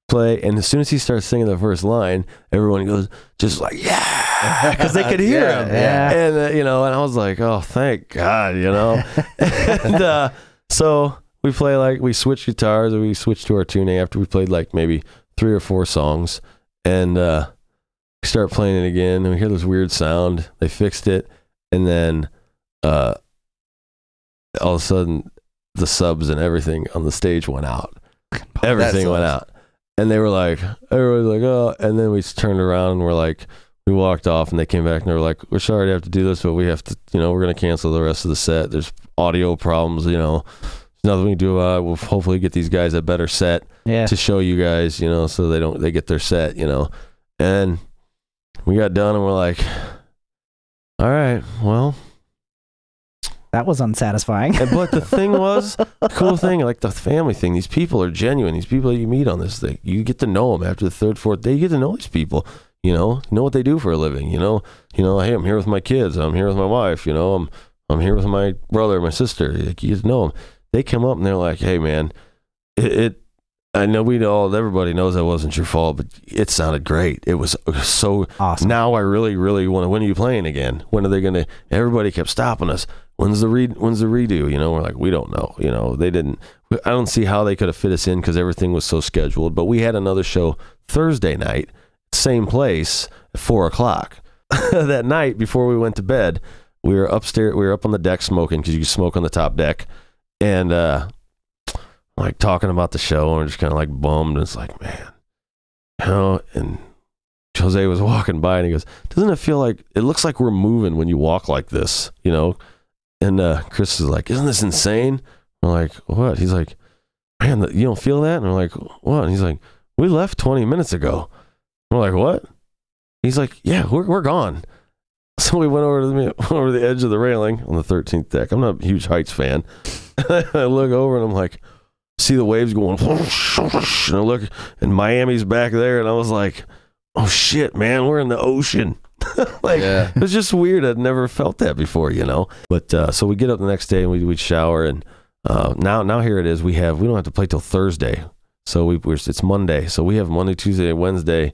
play, and as soon as he starts singing the first line, everyone goes just like, yeah, because they could hear him. Yeah. And, you know, and I was like, oh, thank God, you know. And so we play we switched guitars, and we switched to our tuning after we played like maybe 3 or 4 songs. And we start playing it again, and we hear this weird sound. They fixed it. And then all of a sudden, the subs and everything on the stage went out. Everything went out. And they were like, everybody's like, oh. And then we turned around and we walked off, and they came back and they were like, we're sorry to have to do this, but we have to, you know, we're going to cancel the rest of the set. There's audio problems, you know. There's nothing we can do. We'll hopefully get these guys a better set to show you guys, you know, so they get their set, you know. And we got done, and we're like, all right, well. That was unsatisfying. But the thing was, the cool thing, like the family thing, these people are genuine. These people you meet on this thing, you get to know them after the 3rd, 4th day. You get to know these people, you know what they do for a living, you know, hey, I'm here with my kids. I'm here with my wife, you know, I'm here with my brother, my sister. Like, you know them. They come up and they're like, hey, man, I know everybody knows that wasn't your fault, but it sounded great. It was so awesome. Now I really, really want to, when are you playing again? When are they going to, everybody kept stopping us. When's the redo? You know, we're like, we don't know. You know, I don't see how they could have fit us in because everything was so scheduled. But we had another show Thursday night, same place at 4:00. That night before we went to bed, we were upstairs. We were up on the deck smoking because you can smoke on the top deck, and like talking about the show, and we're just kind of like bummed. And it's like, man, you know. And Jose was walking by, and he goes, "Doesn't it feel like it looks like we're moving when you walk like this?" You know. And Chris is like, "Isn't this insane?" I'm like, "What?" He's like, "Man, you don't feel that?" And we're like, "What?" And he's like, "We left 20 minutes ago." We're like, "What?" He's like, "Yeah, we're gone." So we went over the edge of the railing on the 13th deck. I'm not a huge heights fan. I look over and I'm like, see the waves going, and I look, and Miami's back there, and I was like, "Oh shit, man, we're in the ocean." Like, yeah. It was just weird. I'd never felt that before, you know. But so we get up the next day and we'd shower, and now here it is. We don't have to play till Thursday, so it's Monday. So we have Monday, Tuesday, Wednesday.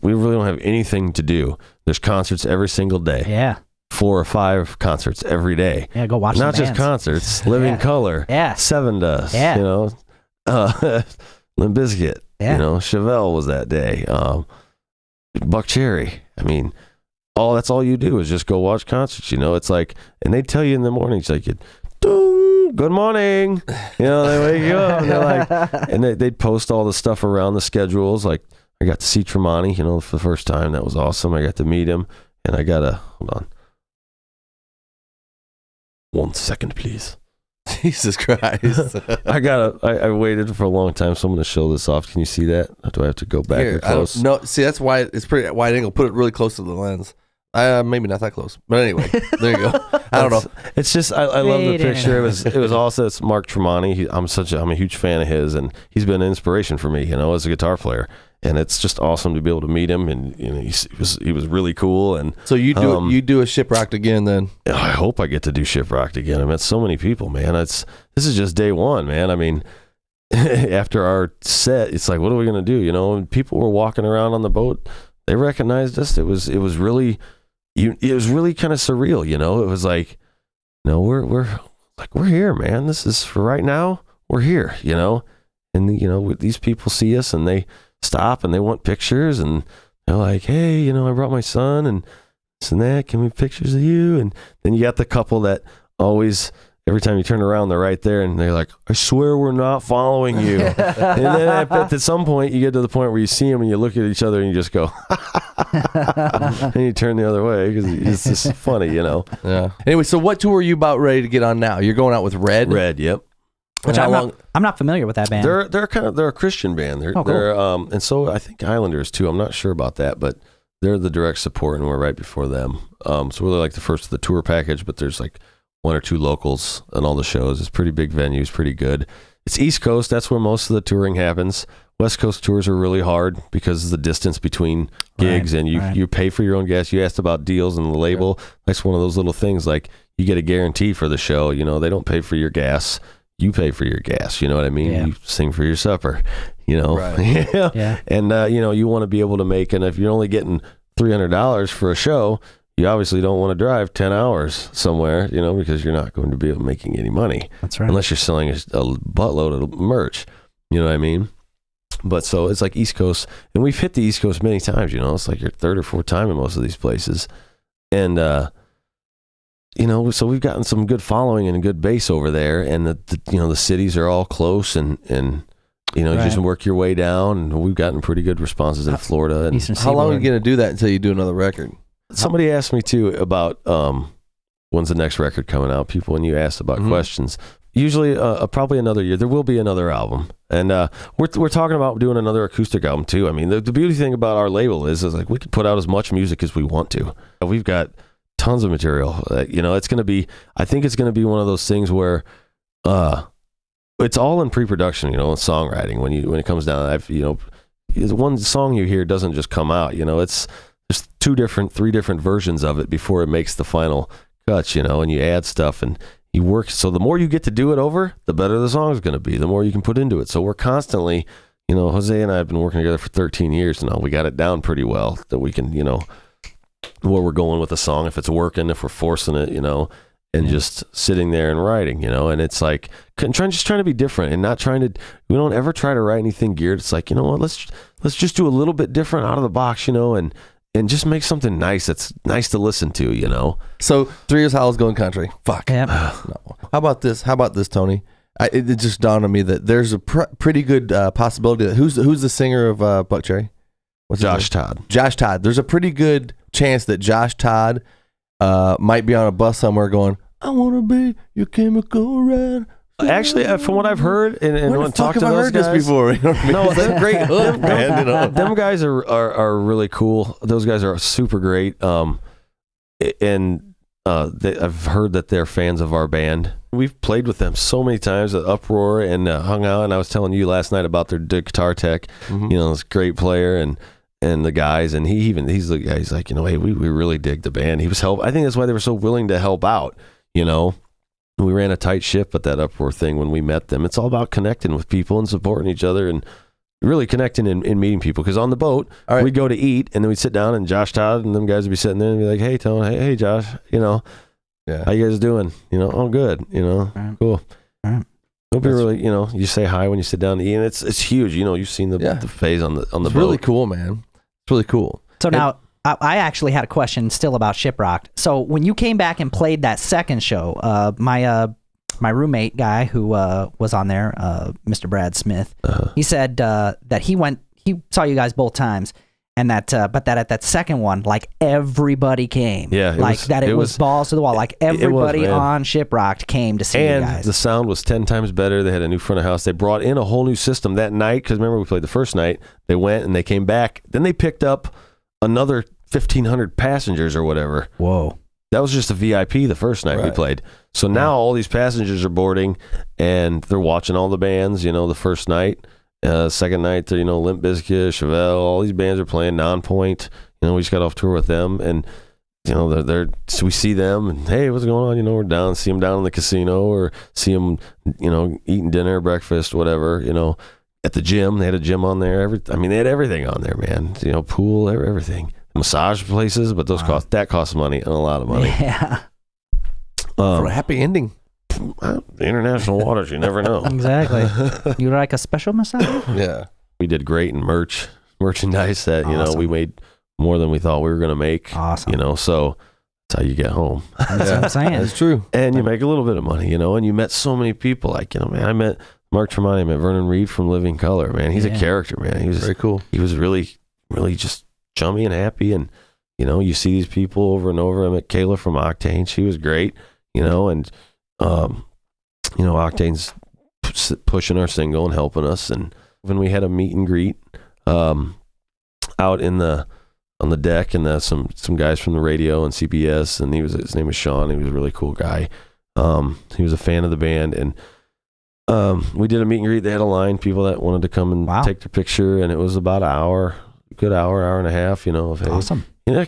We really don't have anything to do. There's concerts every single day. Yeah. 4 or 5 concerts every day. Yeah, go watch. Not just concerts. Living Color. Yeah. Seven Dust. Yeah. You know, Limp Bizkit. Yeah. You know, Chevelle was that day. Buck Cherry. I mean, that's all you do is just go watch concerts. You know, it's like, and they tell you in the morning, it's like, good morning. You know, they wake you up and they're like, and they'd post all the stuff around the schedules. Like, I got to see Tremonti, you know, for the first time. That was awesome. I got to meet him, and hold on. 1 second, please. Jesus Christ. I waited for a long time, so I'm going to show this off. Can you see that? Or do I have to go back Here, close? No, see, that's why it's pretty wide angle. Put it really close to the lens. Maybe not that close, but anyway, there you go. I don't know. It's just I love the picture. It was also, it's Mark Tremonti. I'm a huge fan of his, and he's been an inspiration for me, you know, as a guitar player. And it's just awesome to be able to meet him, and you know, he was really cool. And so you do a Shiprocked again then? I hope I get to do Shiprocked again. I met so many people, man. This is just day one, man. I mean, after our set, it's like, what are we gonna do? You know, and people were walking around on the boat. They recognized us. It was really kind of surreal. You know, it was like, no, we're here, man. This is for right now. We're here, you know, and you know, these people see us and they stop and they want pictures, and they're like, hey, you know, I brought my son and this and that. Can we have pictures of you? And then you got the couple that always, every time you turn around, they're right there, and they're like, I swear we're not following you. And then at some point, you get to the point where you see them and you look at each other and you just go, and you turn the other way because it's just funny, you know. Yeah. Anyway, so what tour are you about ready to get on now? You're going out with Red? Red, yep. Which I'm not familiar with that band. They're a Christian band. Cool. And so I think Islanders too. I'm not sure about that, but they're the direct support, and we're right before them. So we're like the first of the tour package, but there's like 1 or 2 locals on all the shows. It's pretty big venues, pretty good. It's East Coast. That's where most of the touring happens. West Coast tours are really hard because of the distance between gigs, and you pay for your own gas. You asked about deals and the label. Yeah. That's one of those little things. Like, you get a guarantee for the show. You know, they don't pay for your gas. You pay for your gas. You know what I mean? Yeah. You sing for your supper. You know, right. Yeah. And you know, you want to be able to make. And if you're only getting $300 for a show, you obviously don't want to drive 10 hours somewhere, you know, because you're not going to be making any money. That's right. Unless you're selling a buttload of merch. You know what I mean? But so it's like East Coast, and we've hit the East Coast many times, you know. It's like your 3rd or 4th time in most of these places. And, you know, so we've gotten some good following and a good base over there, and the cities are all close, and you know, you just work your way down, and we've gotten pretty good responses in Florida. And how long are you going to do that until you do another record? Somebody asked me too about when's the next record coming out. People, when you asked about questions, usually probably another year. There will be another album, and we're talking about doing another acoustic album too. I mean, the beauty thing about our label is like we can put out as much music as we want to. We've got tons of material. You know, I think it's going to be one of those things where it's all in pre-production, you know, and songwriting. When it comes down, you know, one song you hear doesn't just come out. You know, there's 3 different versions of it before it makes the final cuts, and you add stuff and you work. So the more you get to do it over, the better the song's going to be, the more you can put into it. So we're constantly, Jose and I have been working together for 13 years now. We got it down pretty well that we can, where we're going with the song, if it's working, if we're forcing it, and just sitting there and writing, and it's like just trying to be different and not trying to. We don't ever try to write anything geared. It's like, what, let's just do a little bit different out of the box, and just make something nice that's nice to listen to, So 3 years Howl's going country. Fuck. Yep. No. How about this, Tony? It just dawned on me that there's a pretty good possibility that who's the singer of Buck Cherry? What's Josh Todd. Josh Todd. There's a pretty good chance that Josh Todd might be on a bus somewhere going, I want to be your chemical red. Actually, from what I've heard, and when talked to I those heard guys, this before. You know what I mean? no, they're great. Man, Them guys are really cool. Those guys are super great. I've heard that they're fans of our band. We've played with them so many times at Uproar and hung out. And I was telling you last night about their guitar tech. Mm-hmm. This great player and the guys. And he's the guy. He's like, hey, we really dig the band. He was I think that's why they were so willing to help out. We ran a tight ship at that Uproar thing when we met them. It's all about connecting with people and supporting each other and really connecting and meeting people. Because on the boat, we'd go to eat and then we'd sit down and Josh Todd and them guys would be sitting there and be like, hey, Tony, hey, Josh, Yeah. how you guys doing? Oh, good. Right. Cool. Right. Don't be really, you say hi when you sit down to eat, and it's huge. You've seen the phase on the It's boat. really cool, man. It's really cool. So now, I actually had a question still about Shiprocked. So when you came back and played that second show, my roommate guy who was on there, Mr. Brad Smith, he said that he saw you guys both times, and that at that second one, like everybody came. Yeah, it was balls to the wall. Like everybody man. on Shiprocked came to see you And guys. the sound was 10 times better. They had a new front of house. They brought in a whole new system that night, because remember we played the first night. They went and they came back. Then they picked up another 1,500 passengers or whatever. Whoa. That was just a VIP the first night we played. So now all these passengers are boarding and they're watching all the bands, the first night. Second night, they're, Limp Bizkit, Chevelle, all these bands are playing. Non-Point, we just got off tour with them. And, so we see them and, hey, what's going on? We're down, see them down in the casino or see them, eating dinner, breakfast, whatever, at the gym. They had a gym on there. They had everything on there, man. Pool, everything. Massage places, but those cost money and a lot of money. Yeah. For a happy ending. The international waters, you never know. Exactly. You like a special massage? Yeah. We did great in merchandise that, Awesome. we made more than we thought we were going to make. Awesome. So that's how you get home. That's what I'm saying. That's true. And you make a little bit of money, and you met so many people. Like, man, I met Mark Tremonti, I met Vernon Reed from Living Color, man. He's a character, man. He was very cool. He was really, really just chummy and happy. And, you see these people over and over. I met Kayla from Octane. She was great, and, Octane's pushing our single and helping us. And when we had a meet and greet out on the deck, and some guys from the radio and CBS, and his name was Sean. He was a really cool guy. He was a fan of the band, and we did a meet and greet. They had a line, people that wanted to come and take their picture, and it was about a good hour and a half. Of hey, Awesome. I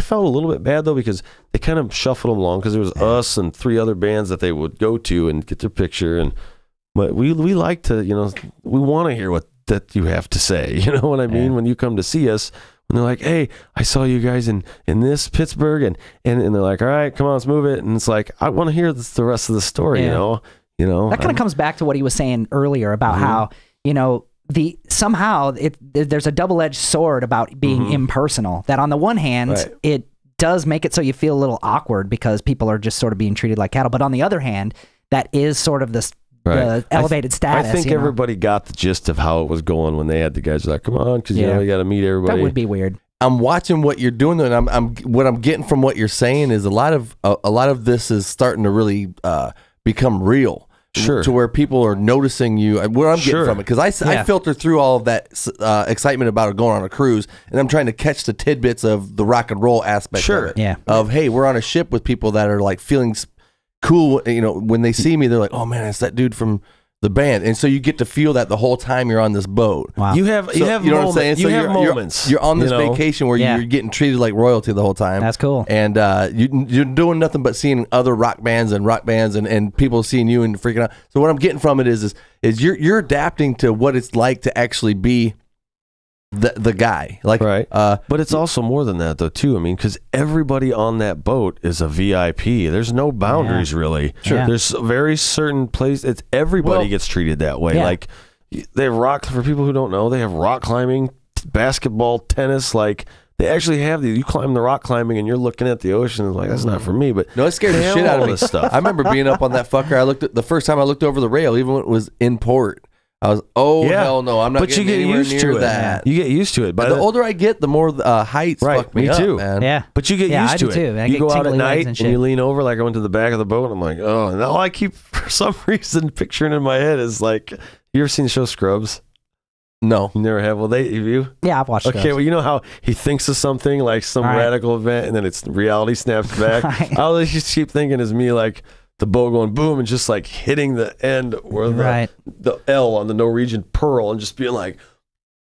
felt a little bit bad though, because they kind of shuffled them along, because there was us and 3 other bands that they would go to and get their picture, but we like to, we want to hear what that you have to say. You know what I mean? When you come to see us, when they're like, hey, I saw you guys in this Pittsburgh, and they're like, all right, come on, let's move it. And it's like, I want to hear the rest of the story. That kind of comes back to what he was saying earlier about how, there's a double-edged sword about being impersonal, that on the one hand, it does make it so you feel a little awkward because people are just sort of being treated like cattle. But on the other hand, that is sort of the elevated status. I think everybody got the gist of how it was going when they had the guys like, come on, because you got to meet everybody. That would be weird. I'm watching what you're doing, and what I'm getting from what you're saying is a lot of this is starting to really become real. Sure. To where people are noticing you. Where I'm getting from it, because I filter through all of that excitement about going on a cruise, and I'm trying to catch the tidbits of the rock and roll aspect of it. Yeah. Of, hey, we're on a ship with people that are like feeling cool. When they see me, they're like, oh man, it's that dude from the band, and so you get to feel that the whole time you're on this boat. Wow. You have You know what I'm saying? You So have moments. You're on this you know? vacation where Yeah. you're getting treated like royalty the whole time. That's cool. And you're doing nothing but seeing other rock bands and people seeing you and freaking out. So what I'm getting from it is you're adapting to what it's like to actually be the guy. Like Right. But it's also more than that, though, too. I mean, because everybody on that boat is a VIP. There's no boundaries, really. Sure. There's a very certain place. It's everybody Well, gets treated that way. Yeah. Like, they have rock, for people who don't know, they have rock climbing, basketball, tennis. Like, they actually have the, you climb the rock climbing and you're looking at the ocean and like, that's not for me. But No, it scared the they have shit out all of me. this stuff. I remember being up on that fucker. The first time I looked over the rail, even when it was in port, I was, hell no, I'm not but you getting get anywhere used near to it. that. You get used to it. But But the older I get, the more heights Right, fuck me me up, too. man. Yeah. But you get Yeah, used I to do it. too. I You get go out at tingly legs night and and shit. you lean over, like I went to the back of the boat, and I'm like, oh, and all I keep for some reason picturing in my head is like, you ever seen the show Scrubs? No. You never have? Well, have you? Yeah, I've watched Okay, those. well, you know how he thinks of something like some Right. radical event, and then it's reality snaps back. Right. I always just keep thinking is me like the boat going boom and just like hitting the end where Right. the L on the Norwegian Pearl and just being like,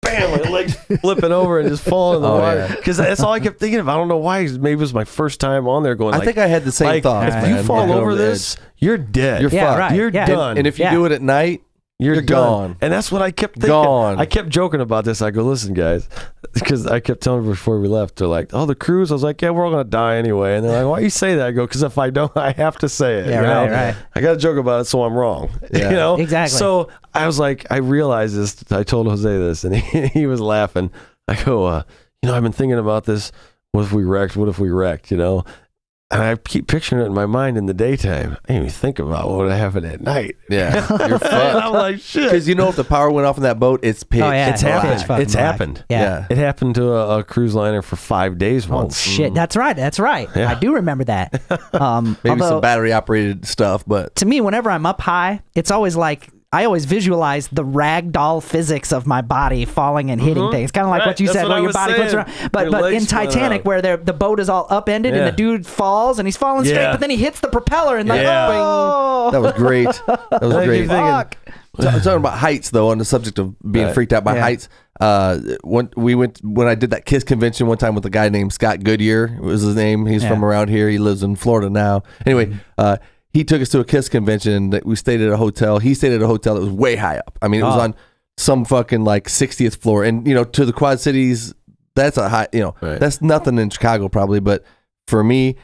bam, my legs flipping over and just falling in the Oh, water. yeah. Because that's all I kept thinking of. I don't know why. Maybe it was my first time on there going. I Like, think I had the same like, thoughts, if man. you fall Looking over the this, you're dead. You're Yeah, fucked. right. You're Yeah. done. And if you Yeah. do it at night, You're done. gone. And that's what I kept thinking. Gone. I kept joking about this. I go, listen, guys, because I kept telling them before we left, they're like, oh, the cruise. I was like, yeah, we're all going to die anyway. And they're like, why you say that? I go, because if I don't, I have to say it. Yeah, you know? right. I got to joke about it so I'm wrong. Yeah. You know? Exactly. So I was like, I realized this. I told Jose this, and he was laughing. I go, I've been thinking about this. What if we wrecked? What if we wrecked? You know? And I keep picturing it in my mind in the daytime. I didn't even think about what would happen at night. yeah, you're And fucked. I'm like, shit. Because if the power went off in that boat, it's pitch. Oh, yeah. It's Pitch happened. fucking It's black. happened. Yeah. It happened to a cruise liner for 5 days Oh once. shit, that's right. Yeah. I do remember that. Maybe Although, some battery operated stuff, but to me, whenever I'm up high, it's always like I always visualize the ragdoll physics of my body falling and hitting things. Kind of like Right, what you that's said, what where I your was body flips saying. around. But Your in legs fly Titanic, around. where the boat is all upended and Yeah. the dude falls and he's falling straight, Yeah. but then he hits the propeller and like, Yeah. oh, that was great. That was I keep great. thinking- fuck. Talking about heights, though, on the subject of being Right. freaked out by Yeah. heights. When I did that KISS convention one time with a guy named Scott Goodyear, was his name. He's from around here. He lives in Florida now. Anyway, he took us to a KISS convention that we stayed at a hotel. He stayed at a hotel that was way high up. I mean, it was on some fucking like 60th floor, and to the Quad Cities, that's a high. Right. That's nothing in Chicago probably, but for me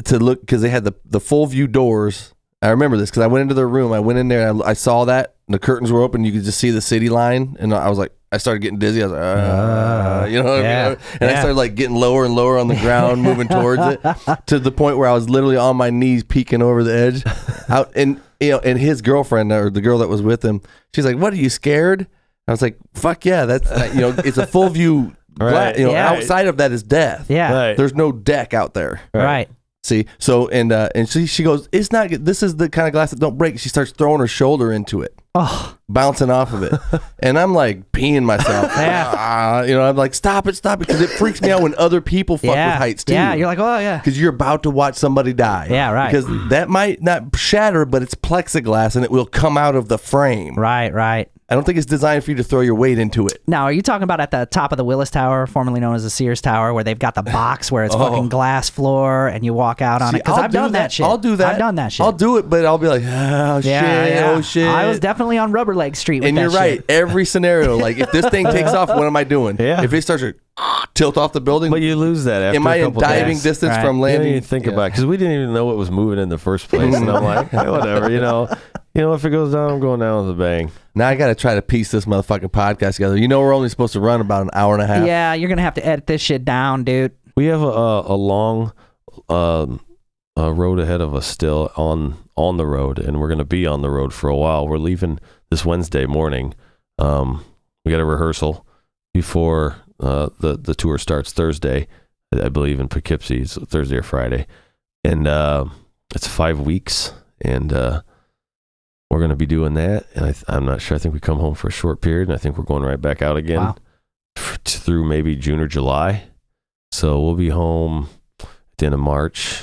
to look, because they had the full view doors. I remember this because I went into their room. I went in there and I saw that, and the curtains were open. You could just see the city line, and I was like, I started getting dizzy. I was like, you know what I mean? And I started like getting lower and lower on the ground, moving towards it, to the point where I was literally on my knees, peeking over the edge. Out, and his girlfriend, or the girl that was with him, she's like, "What, are you scared?" I was like, "Fuck yeah, that's it's a full view. Right. Outside of that is death. Yeah. Right. There's no deck out there." Right. See, so and she goes, it's not. This is the kind of glass that don't break. She starts throwing her shoulder into it, bouncing off of it, and I'm like peeing myself. I'm like, stop it, because it freaks me out when other people fuck with heights too. Yeah, you're like, oh yeah, because you're about to watch somebody die. Yeah, right. Because that might not shatter, but it's plexiglass and it will come out of the frame. right. I don't think it's designed for you to throw your weight into it. Now, are you talking about at the top of the Willis Tower, formerly known as the Sears Tower, where they've got the box where it's fucking glass floor and you walk out on it? Because I've done that shit. I'll do that. I've done that shit. I'll do it, but I'll be like, oh shit. I was definitely on Rubber Leg Street with And that you're right. shit. Every scenario, like if this thing takes off, what am I doing? Yeah. If it starts to tilt off the building, But you lose that after am I a in couple diving days. distance Right. from You don't landing? even think about it because we didn't even know it was moving in the first place. And I'm like, hey, whatever, if it goes down, I'm going down with a bang. Now I got to try to piece this motherfucking podcast together. We're only supposed to run about an hour and a half. Yeah, you're going to have to edit this shit down, dude. We have a long road ahead of us still on the road, and we're going to be on the road for a while. We're leaving this Wednesday morning. We got a rehearsal before the tour starts Thursday, I believe, in Poughkeepsie. It's Thursday or Friday. And it's 5 weeks, and we're going to be doing that. And I'm not sure. I think we come home for a short period, and I think we're going right back out again through maybe June or July. So we'll be home at the end of March,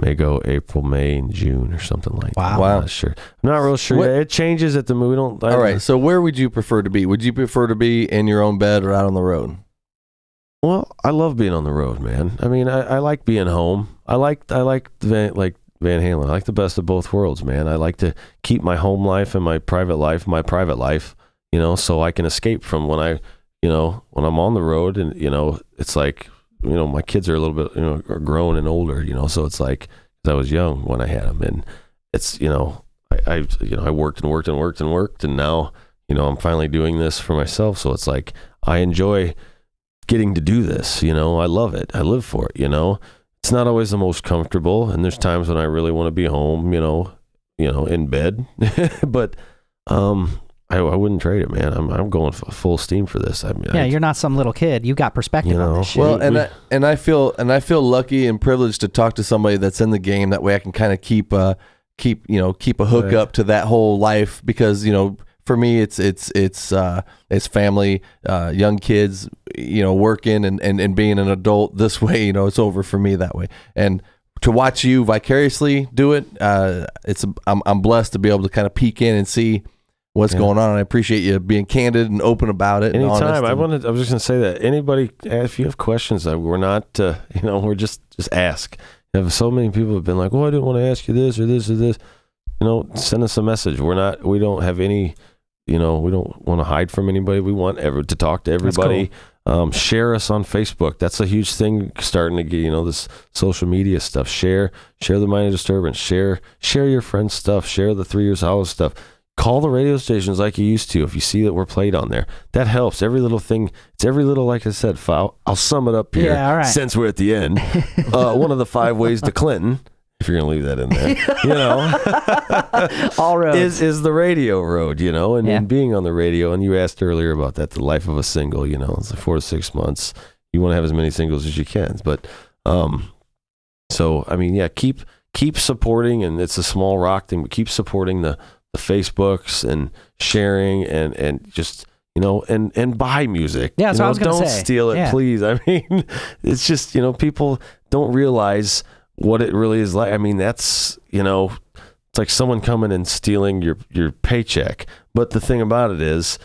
May go April, May, and June or something like that. Wow. I'm not sure. I'm not real sure. What- It changes at the movie. All right. So where would you prefer to be? Would you prefer to be in your own bed or out on the road? Well, I love being on the road, man. I mean, I like being home. I like Van Halen. I like the best of both worlds, man. I like to keep my home life and my private life, so I can escape from when I'm on the road, and it's like, my kids are a little bit, are grown and older, so it's like, 'cause I was young when I had them, and it's, I worked and worked and worked and worked, and now, I'm finally doing this for myself. So it's like, I enjoy getting to do this, I love it. I live for it, It's not always the most comfortable, and there's times when I really want to be home, in bed, but, I wouldn't trade it, man. I'm going full steam for this. You're not some little kid. You got perspective on this shit. Well, I feel lucky and privileged to talk to somebody that's in the game. That way, I can kind of keep a hook up to that whole life, because for me, it's family, young kids, working and being an adult this way. It's over for me that way. And to watch you vicariously do it, I'm blessed to be able to kind of peek in and see what's going on. And I appreciate you being candid and open about it. Anytime. I was just going to say that anybody, if you have questions, we're not, we're just ask. You have so many people have been like, "Oh, I didn't want to ask you this or this or this." Send us a message. We don't have any, we don't want to hide from anybody. We want to talk to everybody. Cool. Share us on Facebook. That's a huge thing starting to get, this social media stuff. Share the Minor Disturbance. Share your friends' stuff. Share the 3 Years Hollow stuff. Call the radio stations like you used to if you see that we're played on there. That helps. Every little thing, it's every little, like I said, I'll sum it up here. Yeah, all right. Since we're at the end. One of the 5 ways to Clinton, if you're going to leave that in there, all roads. is the radio road, and being on the radio. And you asked earlier about that, the life of a single, it's like 4 to 6 months. You want to have as many singles as you can. But, keep supporting, and it's a small rock thing, but keep supporting the Facebooks and sharing and just, and buy music. Yeah, that's what I was going to say. Don't steal it, please. I mean, it's just, people don't realize what it really is like. I mean, that's, it's like someone coming and stealing your paycheck. But the thing about it is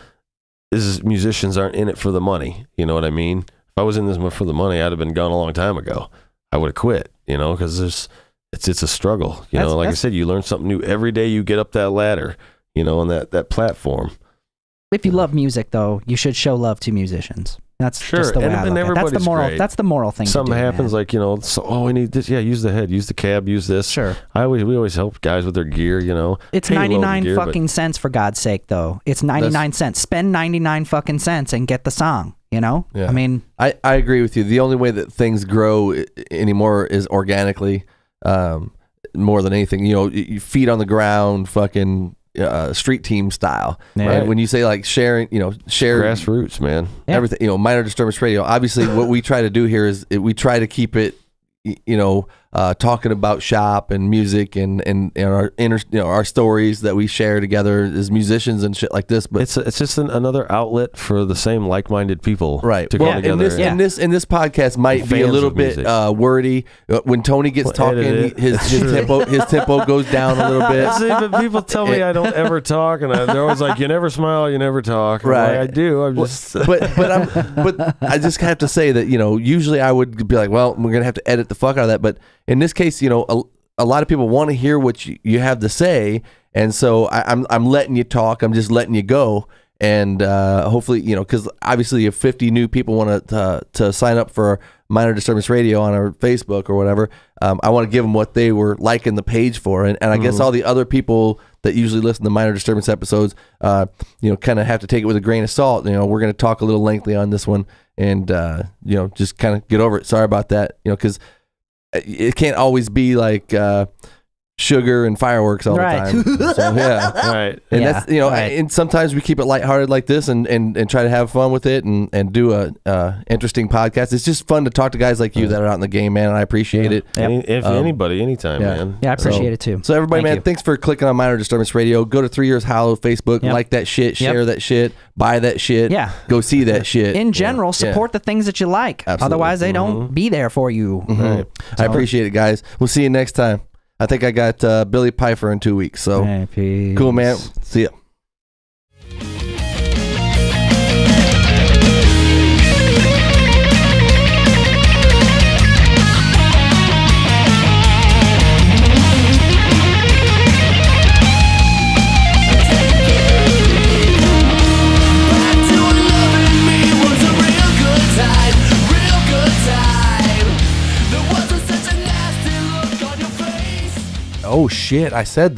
musicians aren't in it for the money. You know what I mean? If I was in this for the money, I'd have been gone a long time ago. I would have quit, because it's a struggle, like I said, you learn something new every day you get up that ladder, on that platform. If you love music, though, you should show love to musicians. That's just the way I look at it. That's the moral. Great. That's the moral thing. Something to do, happens, man. like we need this. Yeah, use the head, use the cab, use this. Sure. We always help guys with their gear. It's 99 fucking cents, for God's sake, though. It's 99 cents. Spend 99 fucking cents and get the song. Yeah. I mean, I agree with you. The only way that things grow anymore is organically. More than anything, you feet on the ground, fucking street team style. Yeah. Right? When you say like sharing, share grassroots, man. Everything, Minor Disturbance Radio. Obviously, what we try to do here is we try to keep it, talking about shop and music and our our stories that we share together as musicians and shit like this. But it's just another outlet for the same like-minded people, right? To come together. And this podcast might be a little bit wordy. When Tony gets talking, his tempo goes down a little bit. See, but people tell me I don't ever talk, and they're always like, "You never smile, you never talk." Right? Like, I do. I'm just. But I just have to say that usually I would be like, well, we're gonna have to edit the fuck out of that, but in this case, a lot of people want to hear what you have to say, and so I'm letting you talk. I'm just letting you go, and hopefully, because obviously, if 50 new people want to sign up for Minor Disturbance Radio on our Facebook or whatever, I want to give them what they were liking the page for, and I guess all the other people that usually listen to Minor Disturbance episodes, kind of have to take it with a grain of salt. We're going to talk a little lengthy on this one, and just kind of get over it. Sorry about that, because it can't always be like sugar and fireworks all Right. the time. So, yeah. Right. And Yeah, that's, you know, right. and sometimes we keep it lighthearted like this and try to have fun with it and do a interesting podcast. It's just fun to talk to guys like you that are out in the game, man, and I appreciate it. Yep. If anybody, anytime, yeah. man. Yeah, I appreciate it too. So everybody, Thank man, you. thanks for clicking on Minor Disturbance Radio. Go to 3 Years Hollow Facebook, Yep. like that shit, Yep. share that shit, buy that shit. Yeah. Go see that shit. In general, support the things that you like. Absolutely. Otherwise, they don't be there for you. Mhm. I appreciate it, guys. We'll see you next time. I think I got Billy Pfeiffer in 2 weeks. So Hey, peace. cool, man. See ya. Oh shit, I said that.